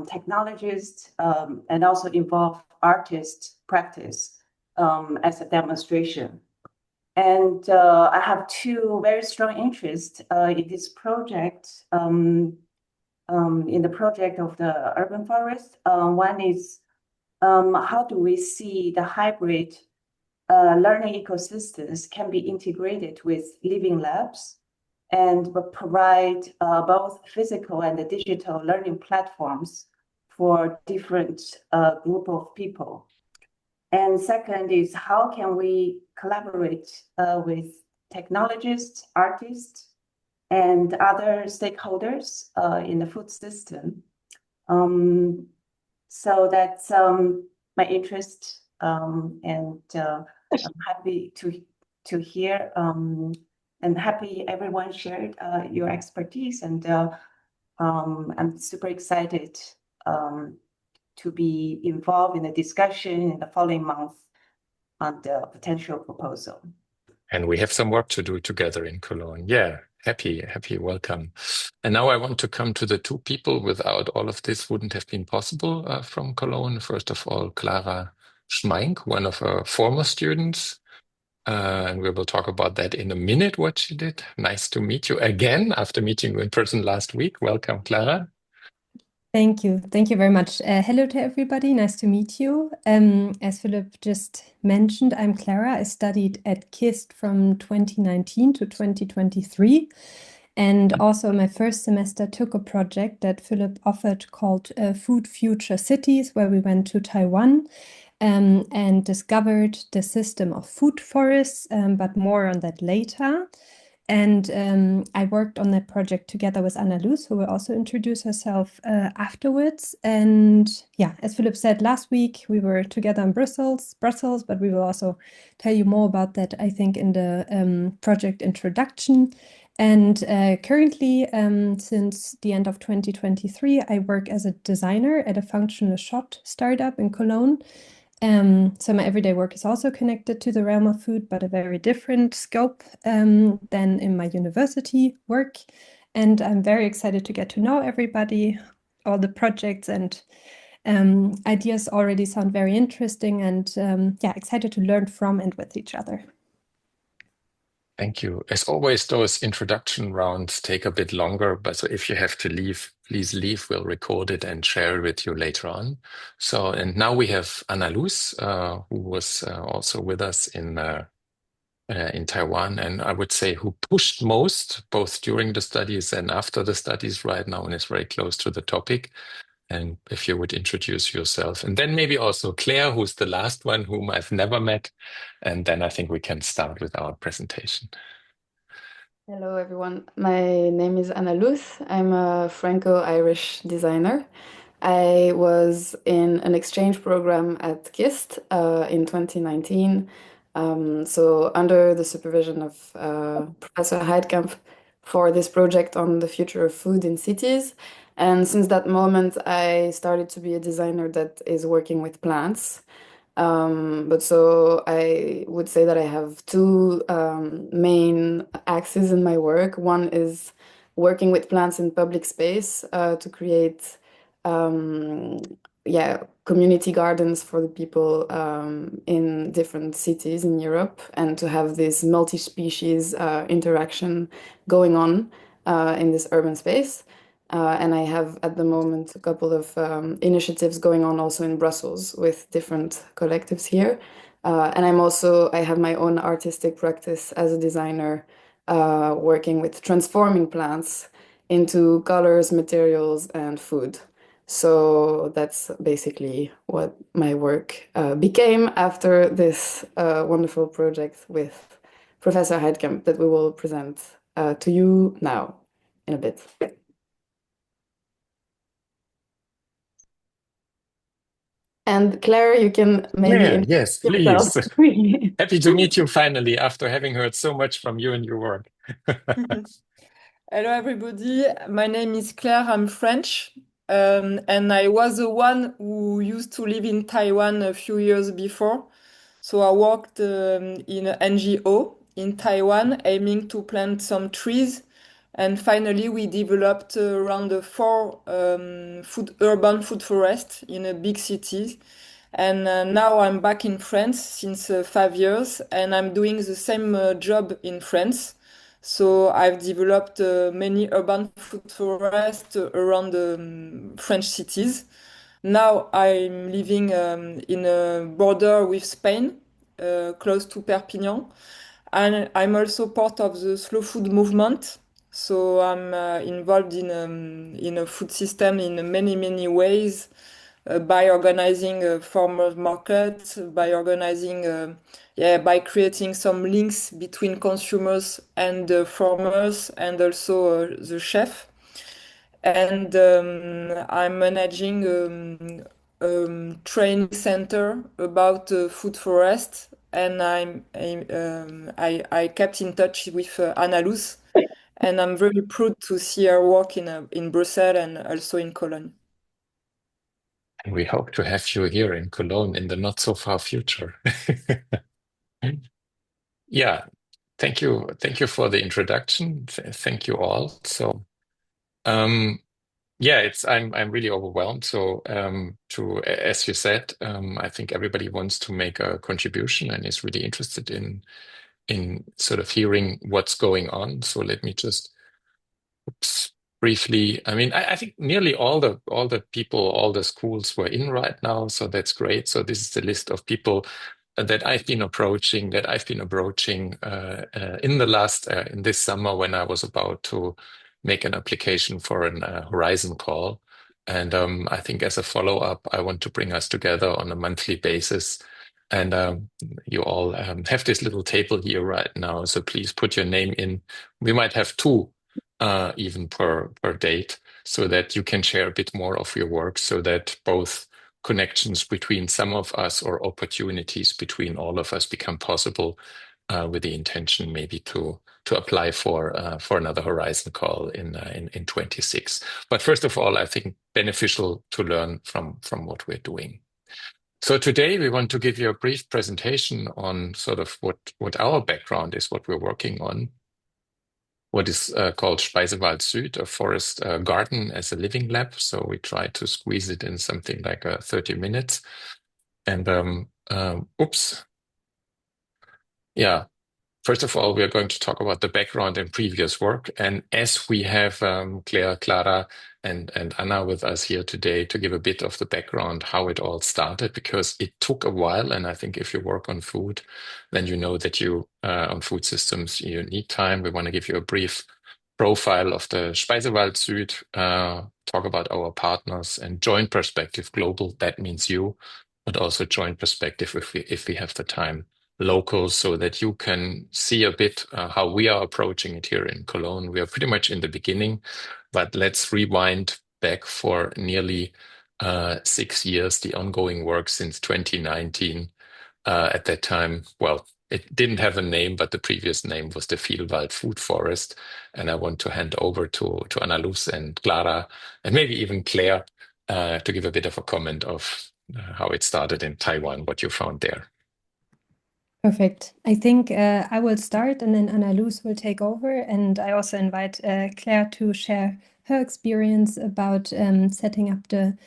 technologists, and also involve artist practice as a demonstration. And I have two very strong interests in this project, in the project of the urban forest. One is how do we see the hybrid learning ecosystems can be integrated with living labs and provide both physical and digital learning platforms for different group of people. And second is how can we collaborate with technologists, artists, and other stakeholders in the food system. So that's my interest, and I'm happy to hear and happy everyone shared your expertise, and I'm super excited to be involved in the discussion in the following month on the potential proposal. And we have some work to do together in Cologne. Yeah, happy, welcome. And now I want to come to the two people. Without all of this wouldn't have been possible from Cologne. First of all, Clara Schmeink, one of our former students. And we will talk about that in a minute, what she did. Nice to meet you again after meeting you in person last week. Welcome, Clara. Thank you. Thank you very much. Hello to everybody. Nice to meet you. As Philip just mentioned, I'm Clara. I studied at KIST from 2019 to 2023. And also my first semester took a project that Philip offered called Food Future Cities, where we went to Taiwan and discovered the system of food forests, but more on that later. And I worked on that project together with Anna Luz, who will also introduce herself afterwards. And yeah, as Philip said, last week we were together in Brussels, but we will also tell you more about that, I think, in the project introduction. And currently, since the end of 2023, I work as a designer at a functional shop startup in Cologne. So my everyday work is also connected to the realm of food, but a very different scope than in my university work. And I'm very excited to get to know everybody. All the projects and ideas already sound very interesting, and yeah, excited to learn from and with each other. Thank you. As always, those introduction rounds take a bit longer, but so if you have to leave, please leave. We'll record it and share it with you later on. So, and now we have Anna Luz, who was also with us in Taiwan, and I would say who pushed most, both during the studies and after the studies right now, and is very close to the topic. And if you would introduce yourself, and then maybe also Claire, who's the last one whom I've never met. And then I think we can start with our presentation. Hello, everyone. My name is Anna Luz. I'm a Franco-Irish designer. I was in an exchange program at KIST in 2019. So under the supervision of Professor Heidkamp for this project on the future of food in cities. And since that moment, I started to be a designer that is working with plants. But so I would say that I have two main axes in my work. One is working with plants in public space to create community gardens for the people in different cities in Europe, and to have this multi-species interaction going on in this urban space. And I have at the moment a couple of initiatives going on also in Brussels with different collectives here. And I have my own artistic practice as a designer, working with transforming plants into colors, materials, and food. So that's basically what my work became after this wonderful project with Professor Heidkamp that we will present to you now in a bit. And Claire, you can maybe Claire, introduce yes, yourself. please. Happy to meet you finally after having heard so much from you and your work. Hello, everybody. My name is Claire. I'm French. And I was the one who used to live in Taiwan a few years before. So I worked in an NGO in Taiwan, aiming to plant some trees. And finally, we developed around 4 urban food forests in a big cities. And now I'm back in France since 5 years, and I'm doing the same job in France. So I've developed many urban food forests around French cities. Now I'm living in a border with Spain, close to Perpignan. And I'm also part of the slow food movement. So I'm involved in a food system in many, many ways. By organizing a farmers market, by organizing, by creating some links between consumers and the farmers and also the chef. And I'm managing training center about food forest, and I kept in touch with Anna Luz, and I'm very proud to see her work in Brussels and also in Cologne. And we hope to have you here in Cologne in the not so far future. Yeah, thank you. Thank you for the introduction. Thank you all. So, yeah, I'm really overwhelmed. So, as you said, I think everybody wants to make a contribution and is really interested in sort of hearing what's going on. So let me just briefly. I mean, I think nearly all the people, all the schools were in right now, so that's great. So this is the list of people that I've been approaching in the last in this summer when I was about to make an application for an Horizon call. And I think as a follow-up, I want to bring us together on a monthly basis. And you all have this little table here right now, so please put your name in. We might have 2 even per date, so that you can share a bit more of your work, so that both connections between some of us or opportunities between all of us become possible, with the intention maybe to apply for another Horizon call in 26. But first of all, I think beneficial to learn from what we're doing. So today we want to give you a brief presentation on sort of what our background is, what we're working on. What is called Speisewald Süd, a forest garden as a living lab. So we try to squeeze it in something like 30 minutes. And yeah. First of all, we are going to talk about the background and previous work. And as we have Claire, Clara, and Anna with us here today to give a bit of the background, how it all started, because it took a while. And I think if you work on food, then you know that on food systems, you need time. We want to give you a brief profile of the Speisewald Süd, talk about our partners and joint perspective global. That means you, but also joint perspective if we have the time. Local, so that you can see a bit how we are approaching it here in Cologne. We are pretty much in the beginning, but let's rewind back for nearly 6 years, the ongoing work since 2019. At that time, well, it didn't have a name, but the previous name was the Speisewald Food Forest. And I want to hand over to Anna Luz and Clara, and maybe even Claire, to give a bit of a comment of how it started in Taiwan, what you found there. Perfect. I think I will start and then Anna Luz will take over. And I also invite Claire to share her experience about setting up the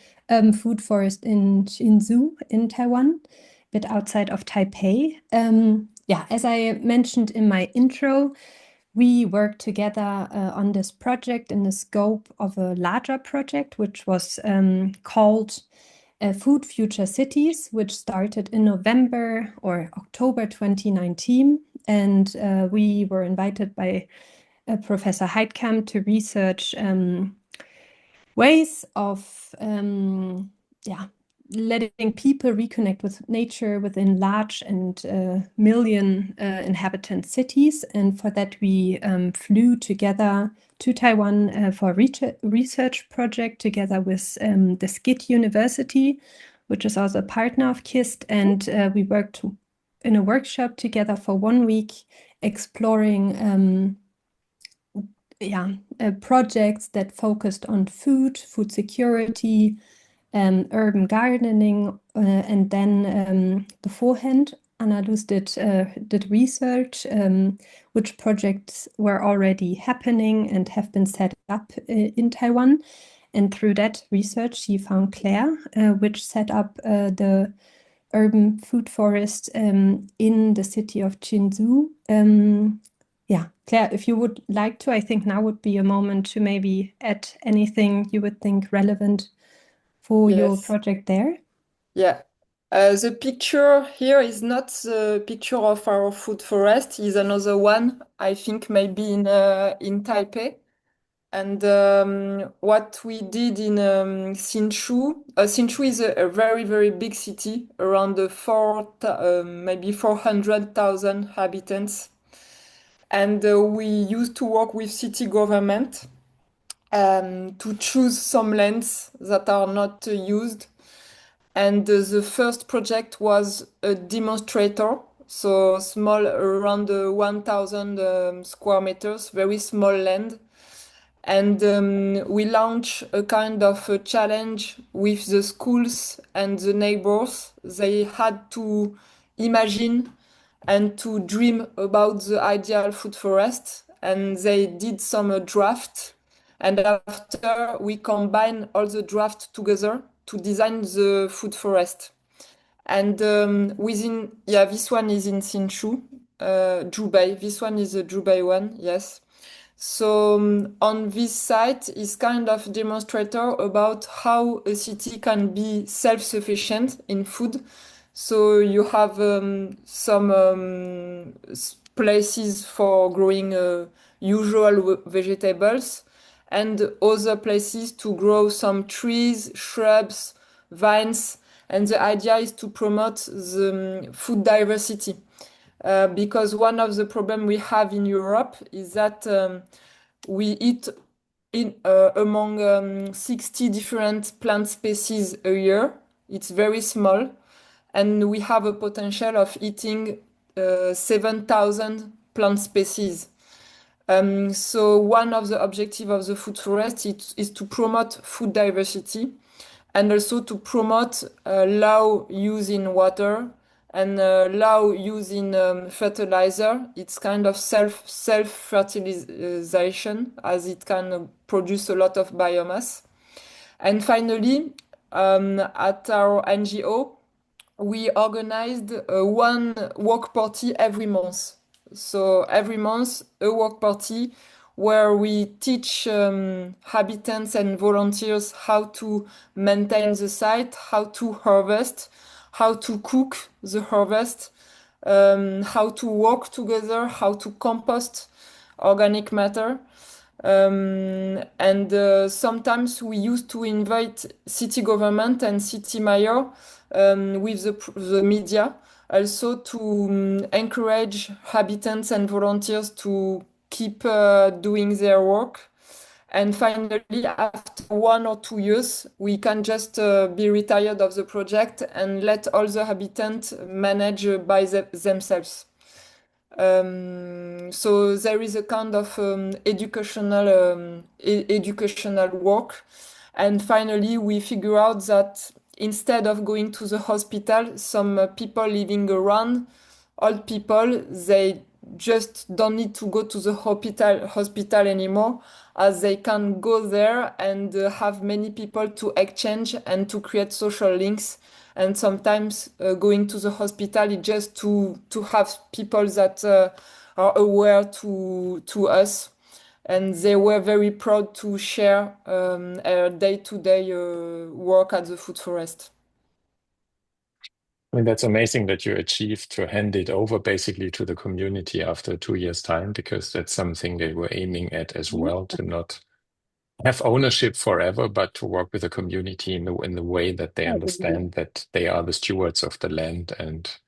food forest in Hsinchu in Taiwan, a bit outside of Taipei. Yeah, as I mentioned in my intro, we worked together on this project in the scope of a larger project, which was called Food Future Cities, which started in November or October 2019. And we were invited by Professor Heidkamp to research ways of letting people reconnect with nature within large and million inhabitant cities. And for that, we flew together to Taiwan for a research project together with the SCIT University, which is also a partner of KIST, and we worked in a workshop together for 1 week, exploring projects that focused on food security, urban gardening, and then beforehand, Anna-Luz did research, which projects were already happening and have been set up in Taiwan. And through that research, she found Claire, which set up the urban food forest in the city of Jinzhou. Yeah, Claire, if you would like to, I think now would be a moment to maybe add anything you would think relevant for your project there. Yeah. The picture here is not the picture of our food forest, is another one, I think maybe in Taipei. And what we did in Hsinchu, Hsinchu is a very, very big city, around maybe 400,000 inhabitants. And we used to work with city government to choose some lands that are not used. And the first project was a demonstrator, so small, around 1,000 square meters, very small land. And we launched a kind of a challenge with the schools and the neighbors. They had to imagine and to dream about the ideal food forest, and they did some draft. And after we combine all the draft together to design the food forest. And this one is in Hsinchu, Zhubei. This one is the Zhubei one, yes. So on this site is kind of demonstrator about how a city can be self-sufficient in food. So you have some places for growing usual vegetables and other places to grow some trees, shrubs, vines. And the idea is to promote the food diversity. Because one of the problems we have in Europe is that we eat among 60 different plant species a year. It's very small. And we have a potential of eating 7,000 plant species. So one of the objectives of the food forest is to promote food diversity and also to promote low use in water and low use in fertilizer. It's kind of self-fertilization as it can produce a lot of biomass. And finally, at our NGO, we organized one work party every month. So every month, a work party where we teach habitants and volunteers how to maintain the site, how to harvest, how to cook the harvest, how to work together, how to compost organic matter. And sometimes we used to invite city government and city mayor with the media, also to encourage habitants and volunteers to keep doing their work. And finally, after 1 or 2 years, we can just be retired of the project and let all the habitants manage by themselves. So there is a kind of educational work. And finally, we figure out that instead of going to the hospital, some people living around, old people, they just don't need to go to the hospital anymore, as they can go there and have many people to exchange and to create social links. And sometimes going to the hospital is just to have people that are aware to us. And they were very proud to share their day-to-day work at the food forest. I mean, that's amazing that you achieved to hand it over basically to the community after 2 years' time, because that's something they were aiming at as well, to not have ownership forever, but to work with the community in the way that they understand that they are the stewards of the land and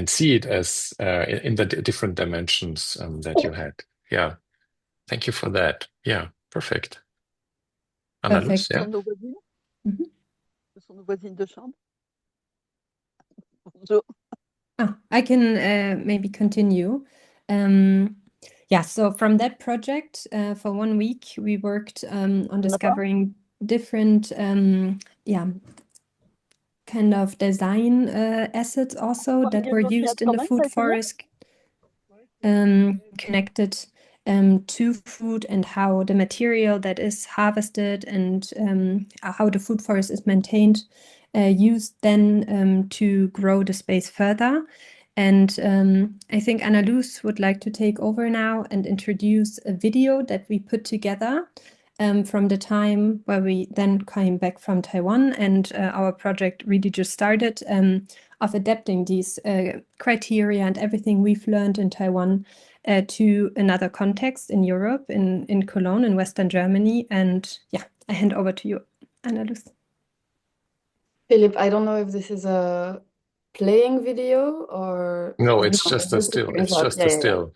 see it as in the different dimensions that you had. Yeah. Thank you for that. Yeah, perfect. Anna-Luz, yeah. sont nos voisines de chambre. Bonjour. I can maybe continue. Yeah, so from that project, for 1 week, we worked on discovering different, yeah, kind of design assets also that were used in the food forest, connected to food and how the material that is harvested and how the food forest is maintained, used then to grow the space further. And I think Anna Luz would like to take over now and introduce a video that we put together from the time where we then came back from Taiwan, and our project really just started, of adapting these criteria and everything we've learned in Taiwan to another context in Europe, in Cologne, in Western Germany. And yeah, I hand over to you, Anna Luz. Philip, I don't know if this is a playing video or No, it's just a still. It's just a still.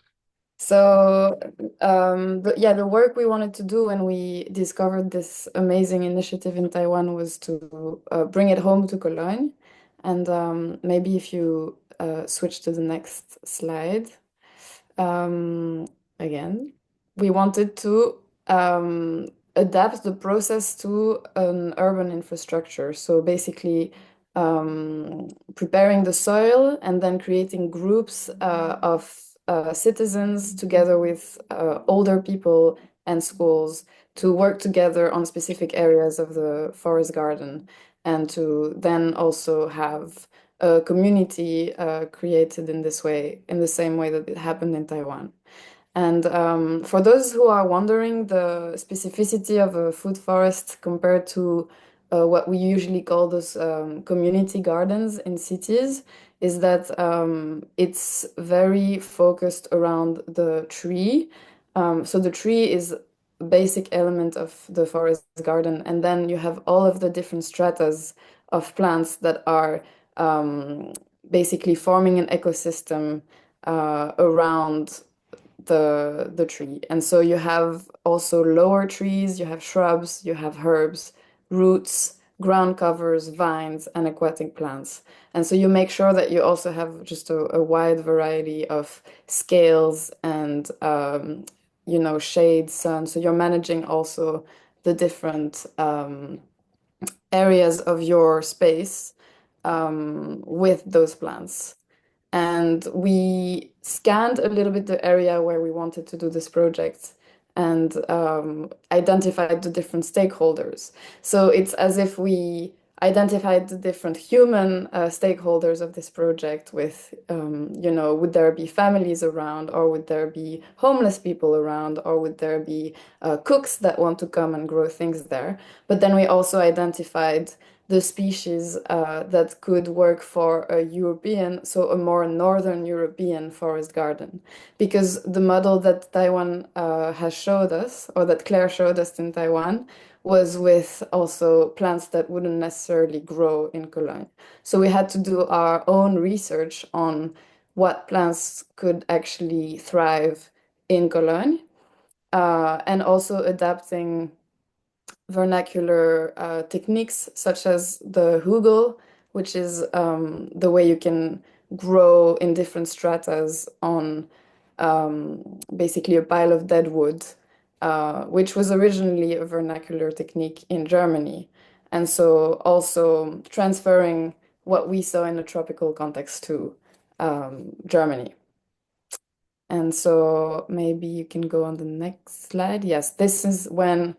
So, the work we wanted to do when we discovered this amazing initiative in Taiwan was to bring it home to Cologne. And maybe if you switch to the next slide. Again, we wanted to adapt the process to an urban infrastructure. So basically, preparing the soil and then creating groups of citizens together with older people and schools to work together on specific areas of the forest garden, and to then also have a community created in this way, in the same way that it happened in Taiwan. And for those who are wondering the specificity of a food forest compared to what we usually call those community gardens in cities, is that it's very focused around the tree. So the tree is a basic element of the forest garden, and then you have all of the different stratas of plants that are basically forming an ecosystem around the tree. And so you have also lower trees, you have shrubs, you have herbs, roots, ground covers, vines, and aquatic plants. And so you make sure that you also have just a wide variety of scales and shade, sun. So you're managing also the different areas of your space with those plants. And we scanned a little bit the area where we wanted to do this project and identified the different stakeholders. So it's as if we identified the different human stakeholders of this project with, would there be families around, or would there be homeless people around, or would there be cooks that want to come and grow things there? But then we also identified the species that could work for a European, so a more northern European forest garden. Because the model that Taiwan has showed us, or that Claire showed us in Taiwan, was with also plants that wouldn't necessarily grow in Cologne. So we had to do our own research on what plants could actually thrive in Cologne, and also adapting vernacular techniques such as the hugel, which is the way you can grow in different stratas on basically a pile of dead wood, which was originally a vernacular technique in Germany. And so also transferring what we saw in a tropical context to Germany. And so maybe you can go on the next slide. Yes, this is when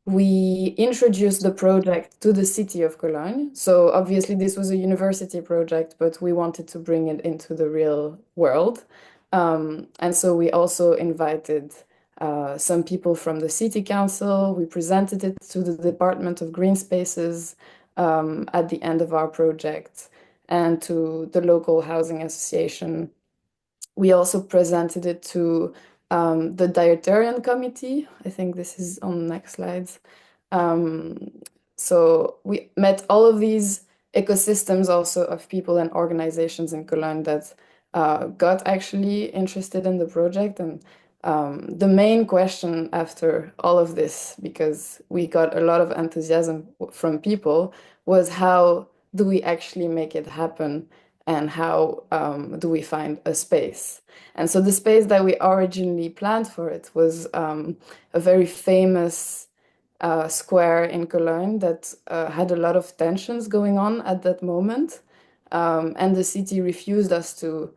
we introduced the project to the city of Cologne. So obviously this was a university project, but we wanted to bring it into the real world. And so we also invited some people from the city council. We presented it to the Department of Green Spaces at the end of our project, and to the local housing association. We also presented it to the dietarian committee. I think this is on the next slides. So we met all of these ecosystems also of people and organizations in Cologne that got actually interested in the project. And The main question after all of this, because we got a lot of enthusiasm from people, was how do we actually make it happen, and how do we find a space? And so the space that we originally planned for it was a very famous square in Cologne that had a lot of tensions going on at that moment. And the city refused us to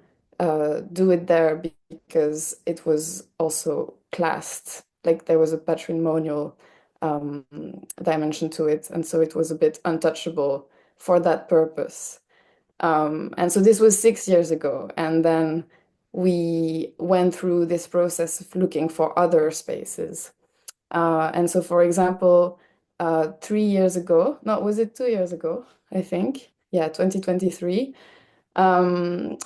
do it there because it was also classed, like there was a patrimonial dimension to it. And so it was a bit untouchable for that purpose. And so this was 6 years ago. And then we went through this process of looking for other spaces. And so, for example, 3 years ago, no, was it 2 years ago? I think, yeah, 2023,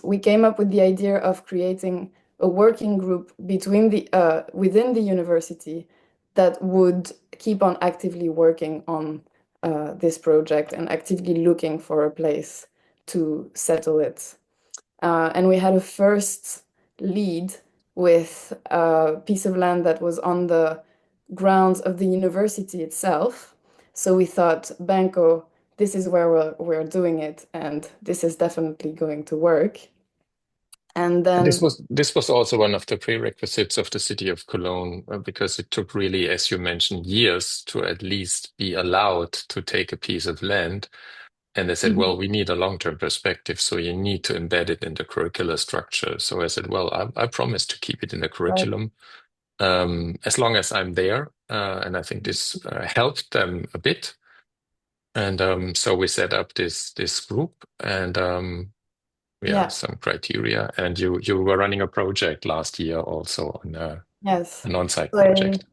we came up with the idea of creating a working group between within the university that would keep on actively working on this project and actively looking for a place to settle it. And we had a first lead with a piece of land that was on the grounds of the university itself. So we thought, Banco, this is where we're doing it, and this is definitely going to work. And then this was also one of the prerequisites of the city of Cologne, because it took really, as you mentioned, years to at least be allowed to take a piece of land. And they said, well, we need a long-term perspective, so you need to embed it in the curricular structure. So I said, well, I promise to keep it in the curriculum as long as I'm there. And I think this helped them a bit. And so we set up this group, and some criteria. And you were running a project last year also on yes, an on-site so project.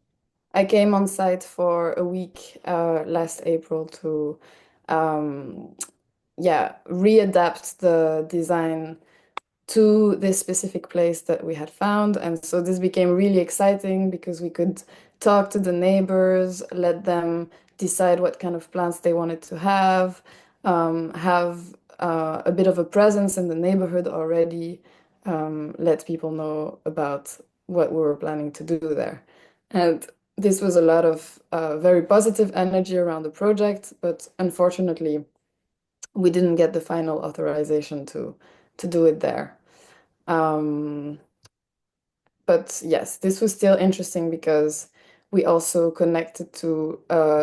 I came on site for a week last April to readapt the design to this specific place that we had found. And so this became really exciting because we could talk to the neighbors, let them decide what kind of plants they wanted to have a bit of a presence in the neighborhood already, let people know about what we were planning to do there. And this was a lot of very positive energy around the project, but unfortunately, we didn't get the final authorization to do it there. But yes, this was still interesting because we also connected to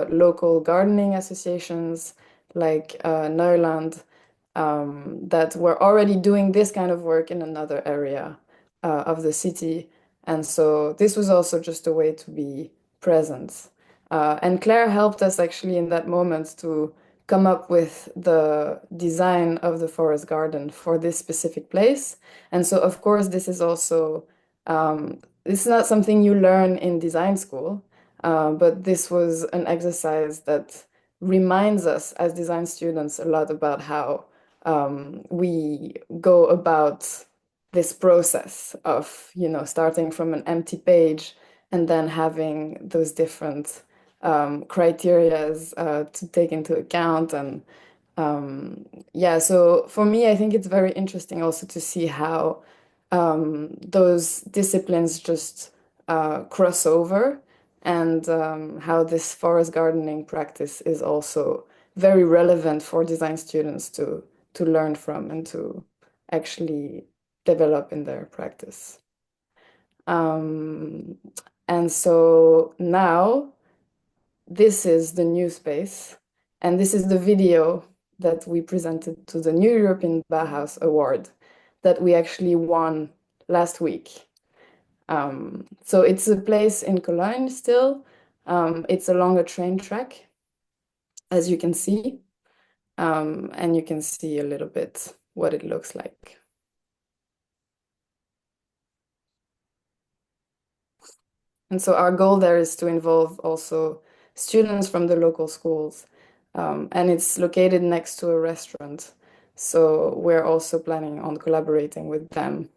local gardening associations like Neuland that were already doing this kind of work in another area of the city. And so this was also just a way to be present. And Claire helped us actually in that moment to come up with the design of the forest garden for this specific place. And so, of course, this is also, this is not something you learn in design school, but this was an exercise that reminds us as design students a lot about how we go about this process of, starting from an empty page and then having those different criterias to take into account. And so for me, I think it's very interesting also to see how those disciplines just cross over, and how this forest gardening practice is also very relevant for design students to learn from and to actually develop in their practice. And so now this is the new space, and this is the video that we presented to the New European Bauhaus Award that we actually won last week. So it's a place in Cologne still. It's along a train track, as you can see. And you can see a little bit what it looks like. And so our goal there is to involve also students from the local schools. And it's located next to a restaurant. So we're also planning on collaborating with them.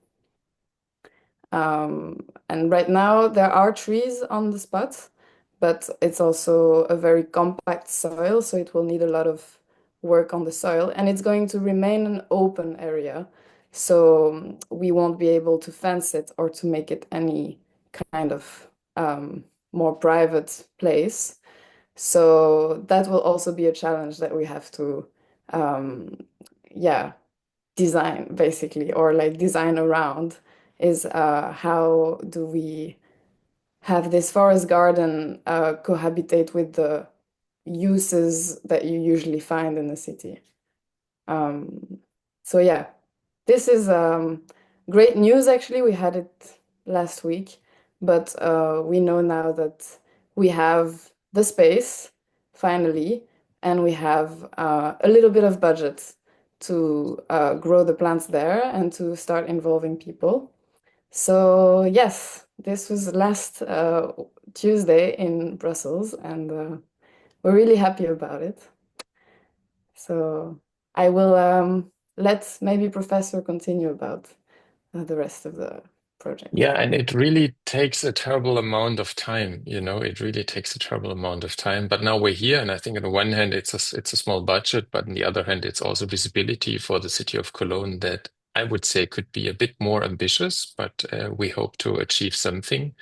And right now there are trees on the spot, but it's also a very compact soil, so it will need a lot of work on the soil, and it's going to remain an open area. So we won't be able to fence it or to make it any kind of more private place. So that will also be a challenge that we have to, design basically, or like design around, is how do we have this forest garden cohabitate with the uses that you usually find in the city. So yeah, this is great news. Actually, we had it last week, but we know now that we have the space finally, and we have a little bit of budget to grow the plants there and to start involving people. So yes, this was last Tuesday in Brussels, and we're really happy about it. So I will let maybe Professor continue about the rest of the project. Yeah, and it really takes a terrible amount of time, it really takes a terrible amount of time. But now we're here, and I think on the one hand, it's a small budget, but on the other hand, it's also visibility for the city of Cologne that I would say could be a bit more ambitious, but we hope to achieve something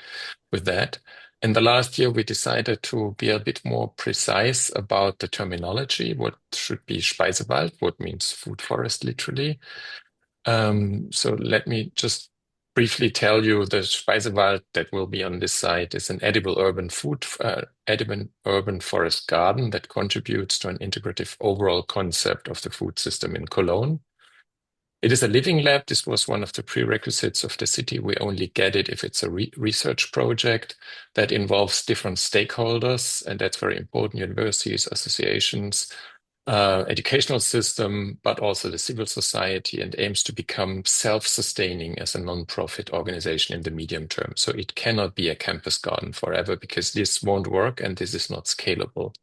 with that. In the last year, we decided to be a bit more precise about the terminology, what should be Speisewald, what means food forest, literally. So let me just briefly tell you the Speisewald that will be on this site is an edible urban forest garden that contributes to an integrative overall concept of the food system in Cologne. It is a living lab. This was one of the prerequisites of the city. We only get it if it's a research project that involves different stakeholders, and that's very important: universities, associations, educational system, but also the civil society, and aims to become self-sustaining as a non-profit organization in the medium term. So it cannot be a campus garden forever, because this won't work and this is not scalable.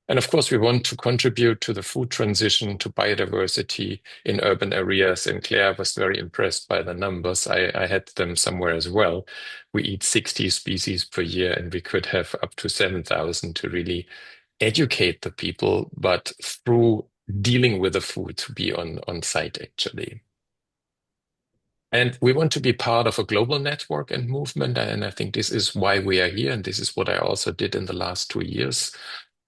And of course, we want to contribute to the food transition, to biodiversity in urban areas. And Claire was very impressed by the numbers. I had them somewhere as well. We eat 60 species per year, and we could have up to 7,000 to really educate the people, but through dealing with the food, to be on site actually. And we want to be part of a global network and movement. And I think this is why we are here. And this is what I also did in the last 2 years.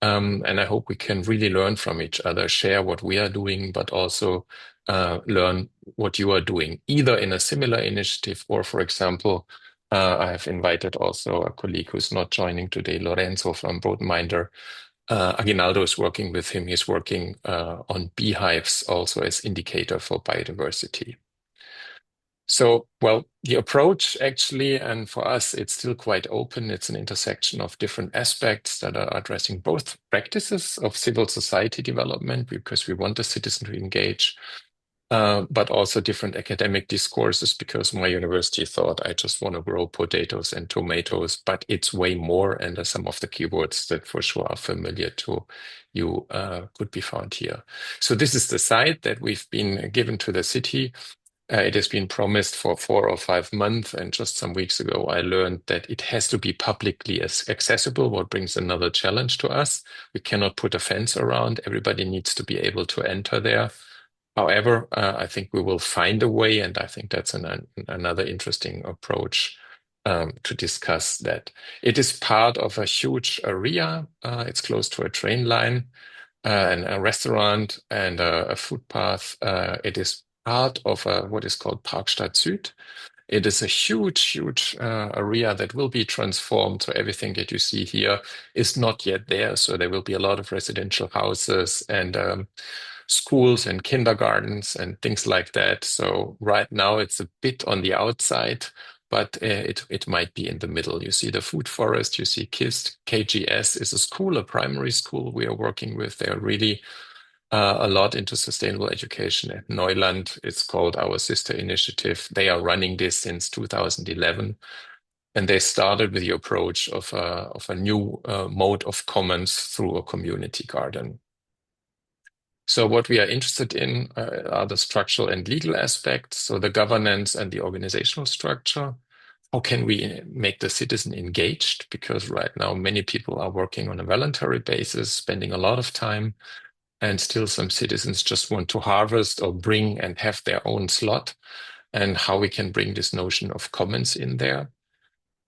And I hope we can really learn from each other, share what we are doing, but also learn what you are doing, either in a similar initiative or, for example, I have invited also a colleague who's not joining today, Lorenzo from Broadminder. Aguinaldo is working with him. He's working on beehives also as indicator for biodiversity. So, well, the approach actually, and for us, it's still quite open. It's an intersection of different aspects that are addressing both practices of civil society development, because we want the citizen to engage, but also different academic discourses, because my university thought I just want to grow potatoes and tomatoes, but it's way more. And some of the keywords that for sure are familiar to you could be found here. So this is the site that we've been given to the city. It has been promised for 4 or 5 months, and just some weeks ago I learned that it has to be publicly accessible, what brings another challenge to us. We cannot put a fence around. Everybody needs to be able to enter there. However, I think we will find a way, and I think that's another interesting approach to discuss that. It is part of a huge area. It's close to a train line and a restaurant and a footpath. It is part of what is called Parkstadt Süd. It is a huge area that will be transformed. So everything that you see here is not yet there. So there will be a lot of residential houses and schools and kindergartens and things like that. So right now it's a bit on the outside, but it might be in the middle. You see the food forest, you see KIST. KGS is a school, a primary school we are working with. They are really a lot into sustainable education at Neuland. It's called our sister initiative. They are running this since 2011. And they started with the approach of a new mode of commons through a community garden. So what we are interested in are the structural and legal aspects, so the governance and the organizational structure. How can we make the citizen engaged? Because right now many people are working on a voluntary basis, spending a lot of time, and still some citizens just want to harvest or bring and have their own slot, and how we can bring this notion of commons in there.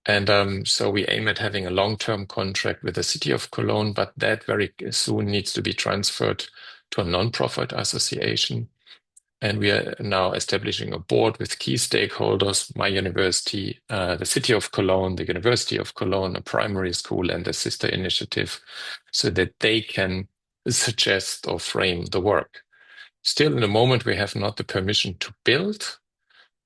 And so we aim at having a long-term contract with the city of Cologne, but that very soon needs to be transferred to a non-profit association. And we are now establishing a board with key stakeholders, my university, the city of Cologne, the University of Cologne, a primary school, and a sister initiative, so that they can suggest or frame the work. Still, in the moment, we have not the permission to build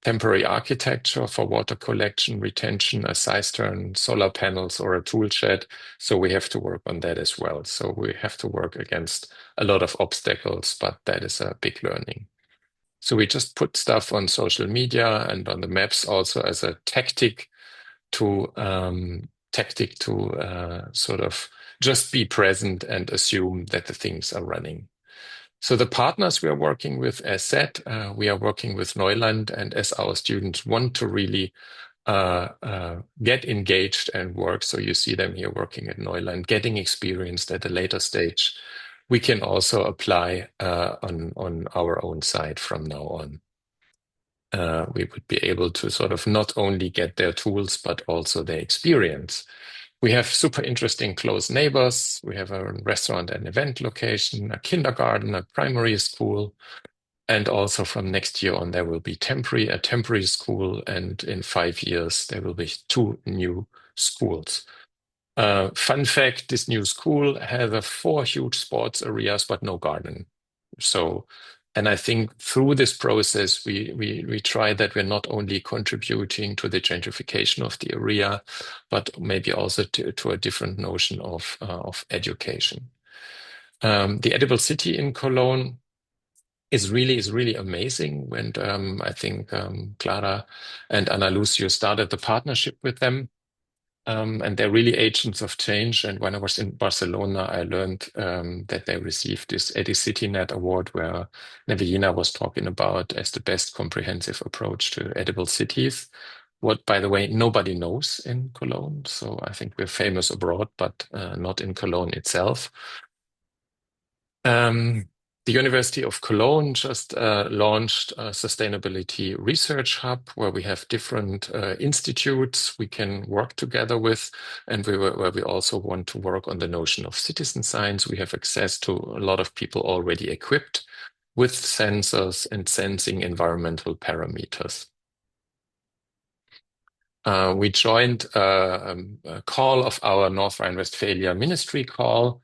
temporary architecture for water collection, retention, a cistern, solar panels, or a tool shed. So we have to work on that as well. So we have to work against a lot of obstacles, but that is a big learning. So we just put stuff on social media and on the maps also as a tactic to sort of just be present and assume that the things are running. So the partners we are working with, as said, we are working with Neuland, and as our students want to really get engaged and work, so you see them here working at Neuland, getting experienced at a later stage, we can also apply on our own side from now on. We would be able to sort of not only get their tools, but also their experience. We have super interesting close neighbors. We have a restaurant and event location, a kindergarten, a primary school, and also from next year on, there will be a temporary school, and in 5 years, there will be 2 new schools. Fun fact, this new school has 4 huge sports areas, but no garden. And I think through this process, we try that we're not only contributing to the gentrification of the area, but maybe also to a different notion of education. The Edible City in Cologne is really amazing. When I think Clara and Ana Lucio started the partnership with them. And they're really agents of change. And when I was in Barcelona, I learned that they received this EdiCityNet award, where Neveina was talking about as the best comprehensive approach to edible cities. What, by the way, nobody knows in Cologne. So I think we're famous abroad, but not in Cologne itself. The University of Cologne just launched a sustainability research hub where we have different institutes we can work together with, and where we also want to work on the notion of citizen science. We have access to a lot of people already equipped with sensors and sensing environmental parameters. We joined a call of our North Rhine-Westphalia ministry call,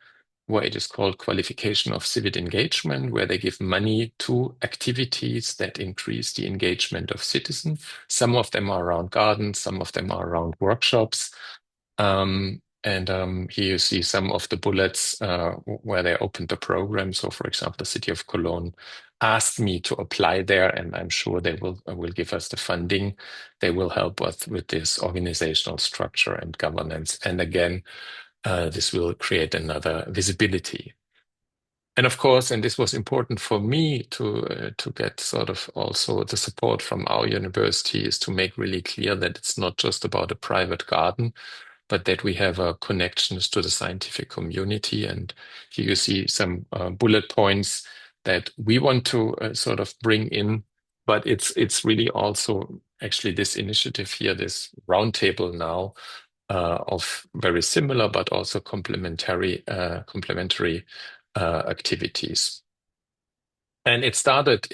where it is called Qualification of Civic Engagement, where they give money to activities that increase the engagement of citizens. Some of them are around gardens, some of them are around workshops. And here you see some of the bullets where they opened the program. So, for example, the city of Cologne asked me to apply there, and I'm sure they will give us the funding. They will help us with this organizational structure and governance. And again, this will create another visibility. And of course, and this was important for me to get sort of also the support from our university, is to make really clear that it's not just about a private garden, but that we have connections to the scientific community. And here you see some bullet points that we want to sort of bring in, but it's really also actually this initiative here, this roundtable now, of very similar but also complementary activities. And it started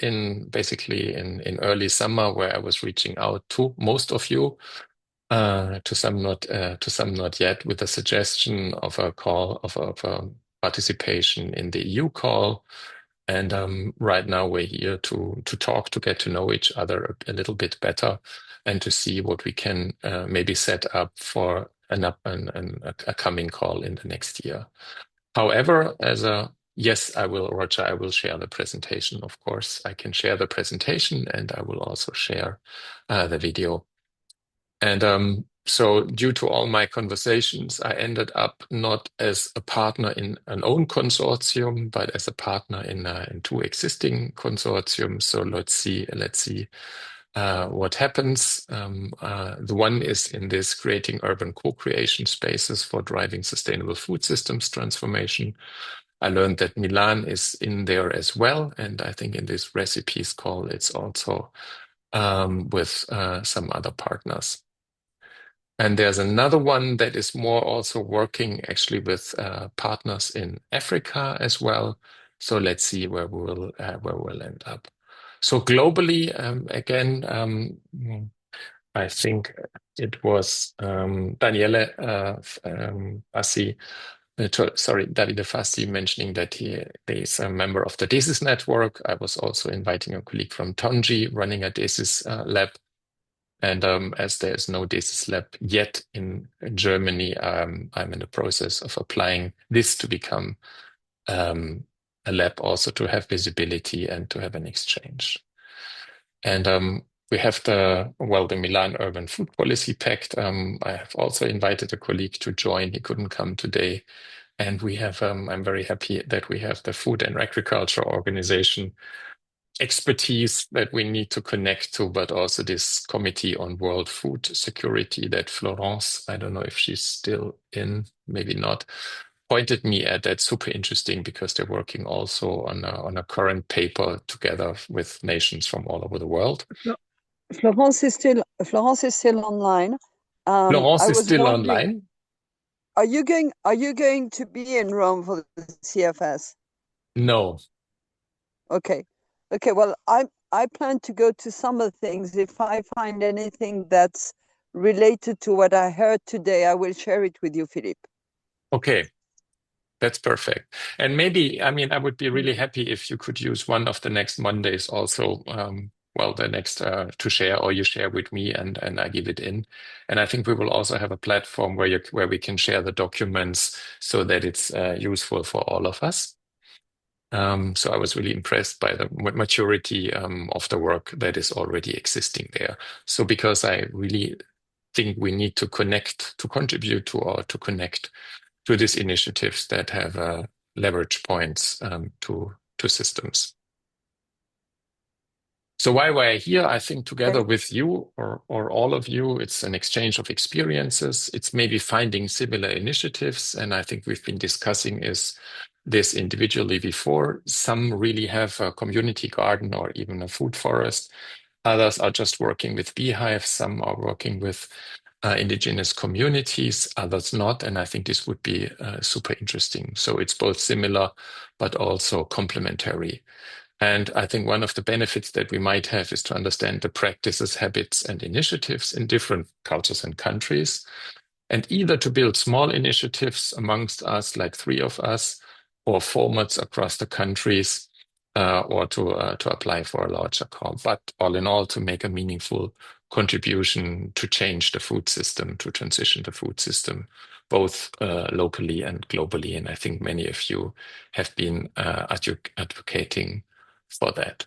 basically in early summer, where I was reaching out to most of you, to some not yet, with a suggestion of a call of a participation in the EU call. And right now we're here to talk, to get to know each other a little bit better, and to see what we can maybe set up for a coming call in the next year. However, yes, I will, Roger, I will share the presentation, of course. I can share the presentation, and I will also share the video. And so due to all my conversations, I ended up not as a partner in an own consortium, but as a partner in 2 existing consortiums. So let's see what happens. The one is in this creating urban co-creation spaces for driving sustainable food systems transformation. I learned that Milan is in there as well. And I think in this recipes call, it's also with some other partners. And there's another one that is more also working actually with partners in Africa as well. So let's see where we'll end up. So globally, again, I think it was Daniele Fassi, Davide Fassi mentioning that he is a member of the DESIS network. I was also inviting a colleague from Tonji running a DESIS lab. And as there is no DESIS lab yet in Germany, I'm in the process of applying this to become a lab also to have visibility and to have an exchange. And we have the Milan Urban Food Policy Pact. I have also invited a colleague to join. He couldn't come today. And we have, I'm very happy that we have the Food and Agriculture Organization expertise that we need to connect to, but also this Committee on World Food Security that Florence, I don't know if she's still in, maybe not, pointed me at. That's super interesting because they're working also on a current paper together with nations from all over the world. Florence is still online. Florence is still online. Are you going to be in Rome for the CFS? No. Okay. Well, I plan to go to some of the things. If I find anything that's related to what I heard today, I will share it with you, Philippe. Okay. That's perfect. And maybe, I mean, I would be really happy if you could use one of the next Mondays also, the next to share, or you share with me and I give it in. And I think we will also have a platform where we can share the documents so that it's useful for all of us. So I was really impressed by the maturity of the work that is already existing there. So because I really think we need to connect, to contribute to, or to connect to these initiatives that have leverage points to systems. So why we're here, I think together with you or all of you, it's an exchange of experiences. It's maybe finding similar initiatives. And I think we've been discussing this individually before. Some really have a community garden or even a food forest. Others are just working with beehives. Some are working with indigenous communities, others not. And I think this would be super interesting. So it's both similar, but also complementary. And I think one of the benefits that we might have is to understand the practices, habits, and initiatives in different cultures and countries, and either to build small initiatives amongst us, like 3 of us, or formats across the countries, or to apply for a larger call. But all in all, to make a meaningful contribution to change the food system, to transition the food system, both locally and globally. And I think many of you have been advocating for that.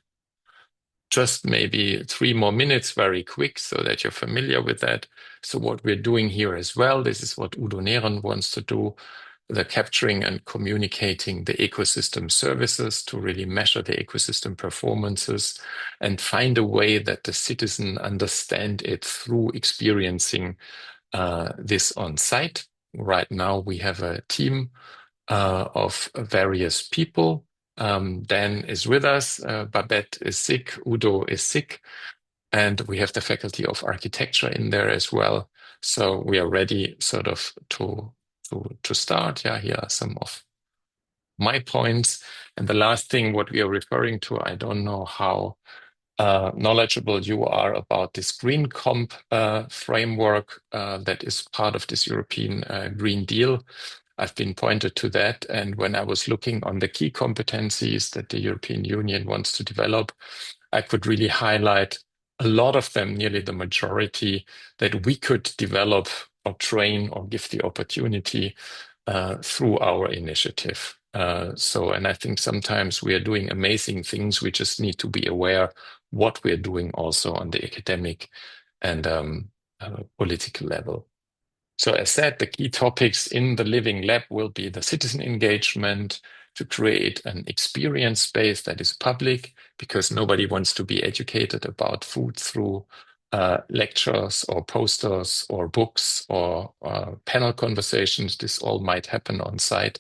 Just maybe 3 more minutes, very quick, so that you're familiar with that. So what we're doing here as well, this is what Udo Nehren wants to do, the capturing and communicating the ecosystem services to really measure the ecosystem performances and find a way that the citizen understand it through experiencing this on site. Right now, we have a team of various people. Dan is with us, Babette is sick, Udo is sick, and we have the Faculty of Architecture in there as well. So we are ready sort of to start. Yeah, here are some of my points. And the last thing, what we are referring to, I don't know how knowledgeable you are about this Green Comp framework that is part of this European Green Deal. I've been pointed to that. And when I was looking on the key competencies that the European Union wants to develop, I could really highlight a lot of them, nearly the majority, that we could develop or train or give the opportunity through our initiative. And I think sometimes we are doing amazing things. We just need to be aware what we're doing also on the academic and political level. So as said, the key topics in the Living Lab will be the citizen engagement, to create an experience space that is public, because nobody wants to be educated about food through lectures or posters or books or panel conversations. This all might happen on site,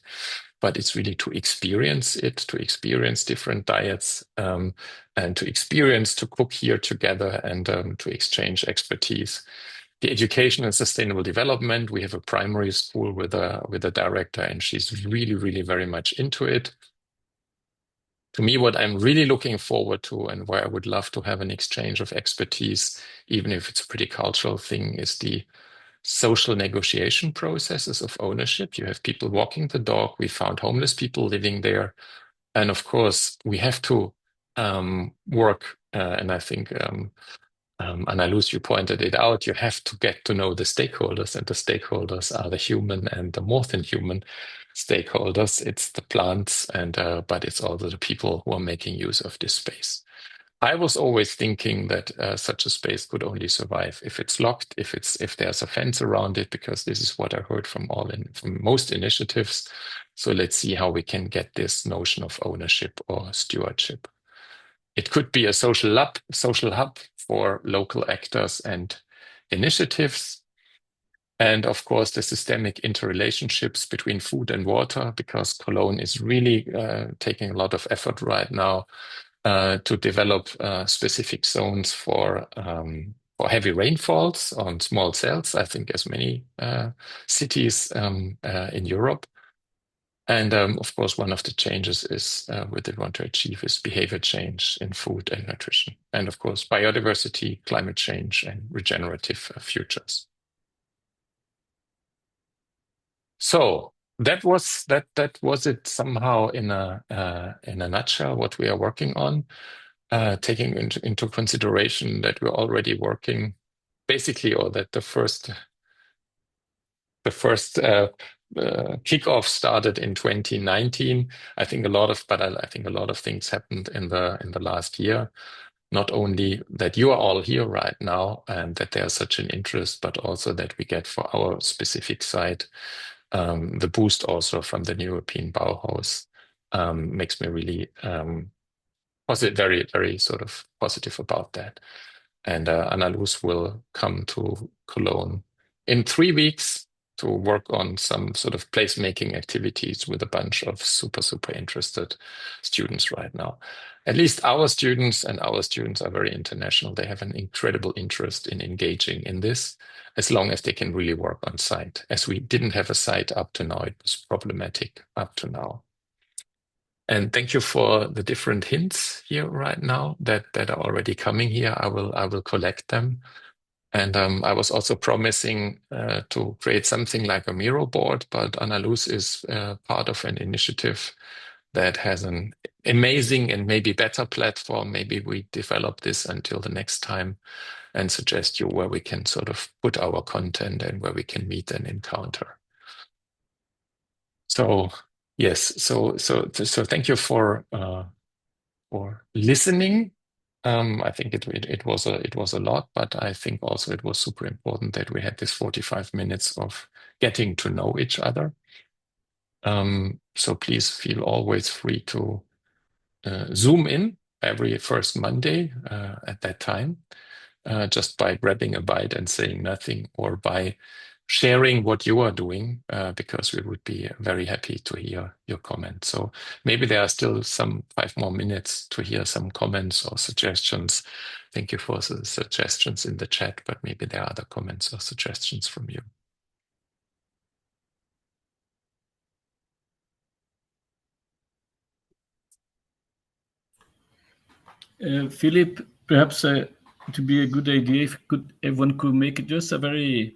but it's really to experience it, to experience different diets, and to experience to cook here together and to exchange expertise. the education and sustainable development. We have a primary school with a director, and she's really, really very much into it. To me, what I'm really looking forward to and where I would love to have an exchange of expertise, even if it's a pretty cultural thing, is the social negotiation processes of ownership. You have people walking the dog. We found homeless people living there. And of course, we have to work, and I think Anna Luz, you pointed it out, you have to get to know the stakeholders, and the stakeholders are the human and the more than human stakeholders. It's the plants, but it's also the people who are making use of this space. I was always thinking that such a space could only survive if it's locked, if there's a fence around it, because this is what I heard from most initiatives. So let's see how we can get this notion of ownership or stewardship. It could be a social hub for local actors and initiatives. And of course, the systemic interrelationships between food and water, because Cologne is really taking a lot of effort right now to develop specific zones for heavy rainfalls on small cells, I think as many cities in Europe. And of course, one of the changes is what they want to achieve is behavior change in food and nutrition. And of course, biodiversity, climate change, and regenerative futures. So that was it somehow in a nutshell what we are working on, taking into consideration that we're already working basically, or that the first kickoff started in 2019. I think a lot of things happened in the last year. Not only that you are all here right now and that there's such an interest, but also that we get for our specific site the boost also from the European Bauhaus makes me really very, very sort of positive about that. And Anna Luz will come to Cologne in 3 weeks to work on some sort of placemaking activities with a bunch of super, super interested students right now. At least our students are very international. They have an incredible interest in engaging in this, as long as they can really work on site. As we didn't have a site up to now, it was problematic up to now. And thank you for the different hints here right now that are already coming here. I will collect them. And I was also promising to create something like a Miro board, but Anna Luz is part of an initiative that has an amazing and maybe better platform. Maybe we develop this until the next time and suggest you where we can sort of put our content and where we can meet and encounter. So yes, so thank you for listening. I think it was a lot, but I think also it was super important that we had this 45 minutes of getting to know each other. So please feel always free to Zoom in every first Monday at that time, just by grabbing a bite and saying nothing, or by sharing what you are doing, because we would be very happy to hear your comments. So maybe there are still some 5 more minutes to hear some comments or suggestions. Thank you for the suggestions in the chat, but maybe there are other comments or suggestions from you. Philip, perhaps it would be a good idea if everyone could make just a very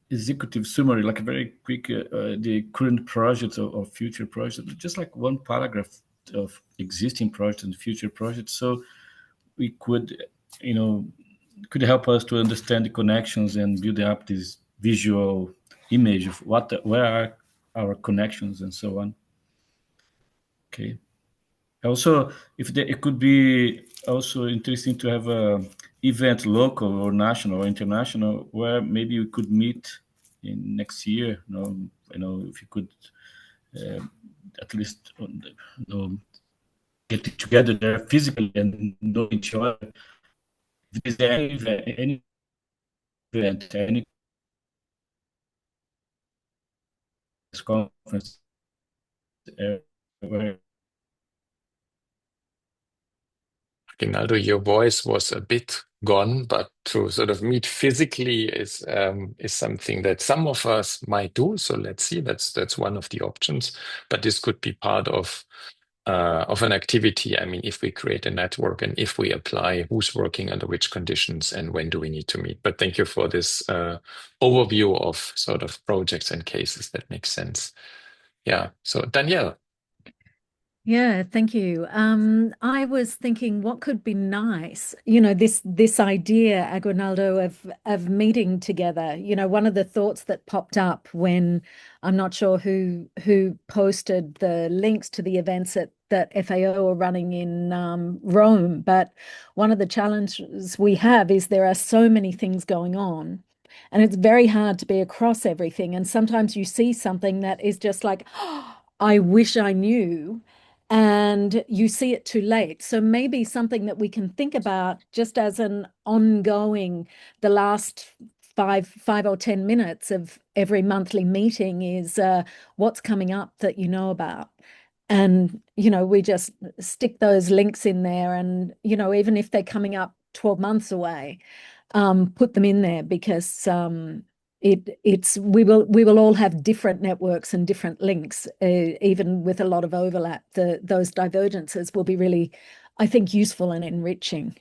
executive summary, like a very quick, the current project or future project, just like one paragraph of existing project and future projects, so we could, could help us to understand the connections and build up this visual image of where are our connections and so on. Okay. Also, it could be also interesting to have a event, local or national or international, where maybe we could meet in next year. If you could at least get together there physically and know each other. Is there any event, any conference where? Rinaldo, your voice was a bit gone, but to sort of meet physically is something that some of us might do. So let's see. That's one of the options. But this could be part of an activity. I mean, if we create a network and if we apply, who's working under which conditions and when do we need to meet. But thank you for this overview of sort of projects and cases. That makes sense. Yeah. So Danielle. Yeah, thank you. I was thinking what could be nice, this idea, Aguinaldo, of meeting together. One of the thoughts that popped up when I'm not sure who posted the links to the events that FAO are running in Rome, but one of the challenges we have is there are so many things going on. And it's very hard to be across everything. And sometimes you see something that is just like, oh, I wish I knew. And you see it too late. So maybe something that we can think about just as an ongoing, the last five or 10 minutes of every monthly meeting is what's coming up that you know about. And, we just stick those links in there and, even if they're coming up 12 months away, put them in there because we will all have different networks and different links, even with a lot of overlap. Those divergences will be really, I think, useful and enriching.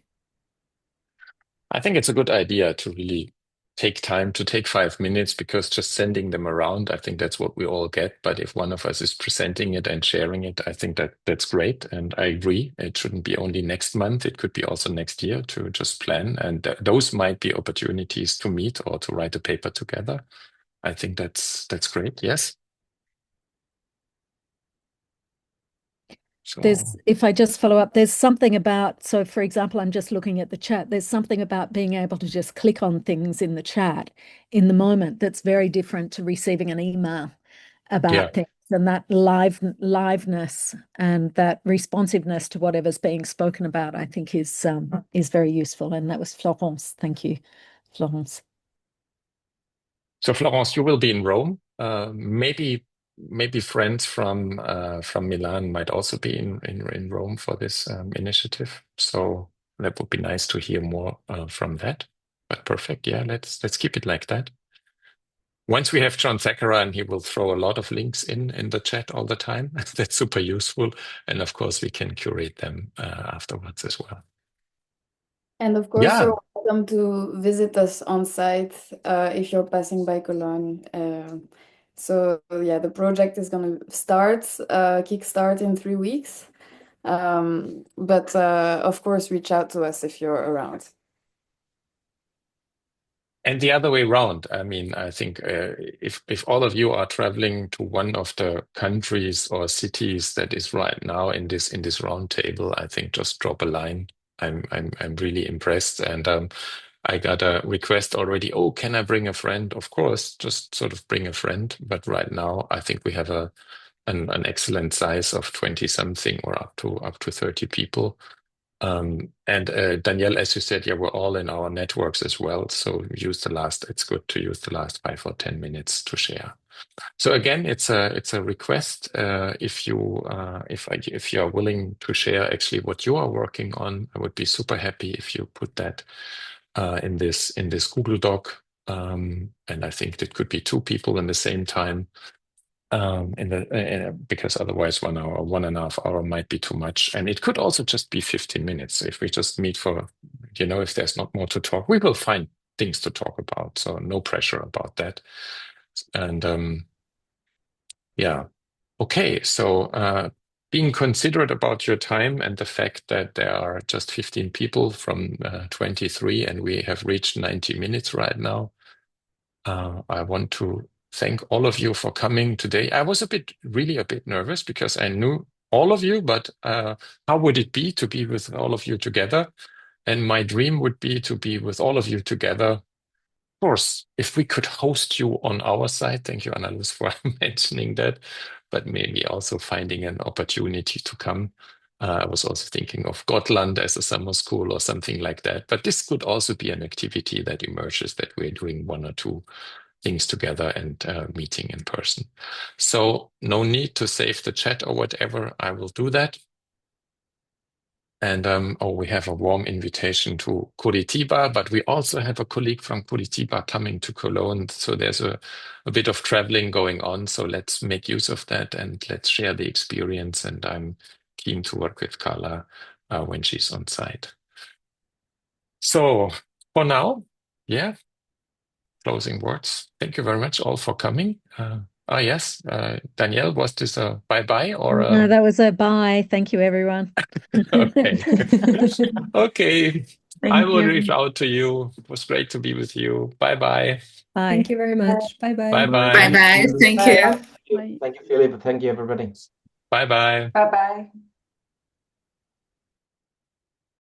I think it's a good idea to really take time to take 5 minutes, because just sending them around, I think that's what we all get. But if one of us is presenting it and sharing it, I think that's great. And I agree, it shouldn't be only next month. It could be also next year to just plan. And those might be opportunities to meet or to write a paper together. I think that's great. Yes. So, if I just follow up, there's something about, so for example, I'm just looking at the chat, there's something about being able to just click on things in the chat in the moment that's very different to receiving an email about things. And that liveness and that responsiveness to whatever's being spoken about, I think is very useful. And that was Florence. Thank you, Florence. So Florence, you will be in Rome. Maybe friends from Milan might also be in Rome for this initiative. So that would be nice to hear more from that. But perfect, yeah. Let's keep it like that. Once we have John Thakara, and he will throw a lot of links in the chat all the time. That's super useful, and of course we can curate them afterwards as well. And of course, you're welcome to visit us on site if you're passing by Cologne. So yeah, the project is going to kickstart in 3 weeks. But of course, reach out to us if you're around. And the other way around. I mean, I think if all of you are traveling to one of the countries or cities that is right now in this roundtable, I think just drop a line. I'm really impressed, and I got a request already. Oh, can I bring a friend? Of course, just sort of bring a friend. But right now, I think we have an excellent size of 20 something or up to 30 people. And Danielle, as you said, yeah, we're all in our networks as well. So it's good to use the last 5 or 10 minutes to share. So again, it's a request. If you are willing to share actually what you are working on, I would be super happy if you put that in this Google Doc. And I think it could be 2 people in the same time. Because otherwise 1 hour, 1.5 hours might be too much. And it could also just be 15 minutes. If we just meet for, if there's not more to talk, we will find things to talk about. So no pressure about that. And yeah. Okay. So being considerate about your time and the fact that there are just 15 people from 23 and we have reached 90 minutes right now. I want to thank all of you for coming today. I was really a bit nervous because I knew all of you, but how would it be to be with all of you together? And my dream would be to be with all of you together. Of course, if we could host you on our side, thank you, Annalise, for mentioning that, but maybe also finding an opportunity to come. I was also thinking of Gotland as a summer school or something like that. But this could also be an activity that emerges, that we're doing 1 or 2 things together and meeting in person. So no need to save the chat or whatever. I will do that. And we have a warm invitation to Curitiba, but we also have a colleague from Curitiba coming to Cologne. So there's a bit of traveling going on. So let's make use of that and let's share the experience. And I'm keen to work with Carla when she's on site. So for now, yeah, closing words. Thank you very much all for coming. Yes, Danielle, was this a bye-bye or No, that was a bye. Thank you, everyone. Okay. Okay. I Thank will you. reach out to you. It was great to be with you. Bye-bye. Bye. Thank you very much. Bye-bye. Bye-bye. Bye bye. Thank Bye. you. Thank you, Philip. Thank you, everybody. Bye-bye. Bye bye.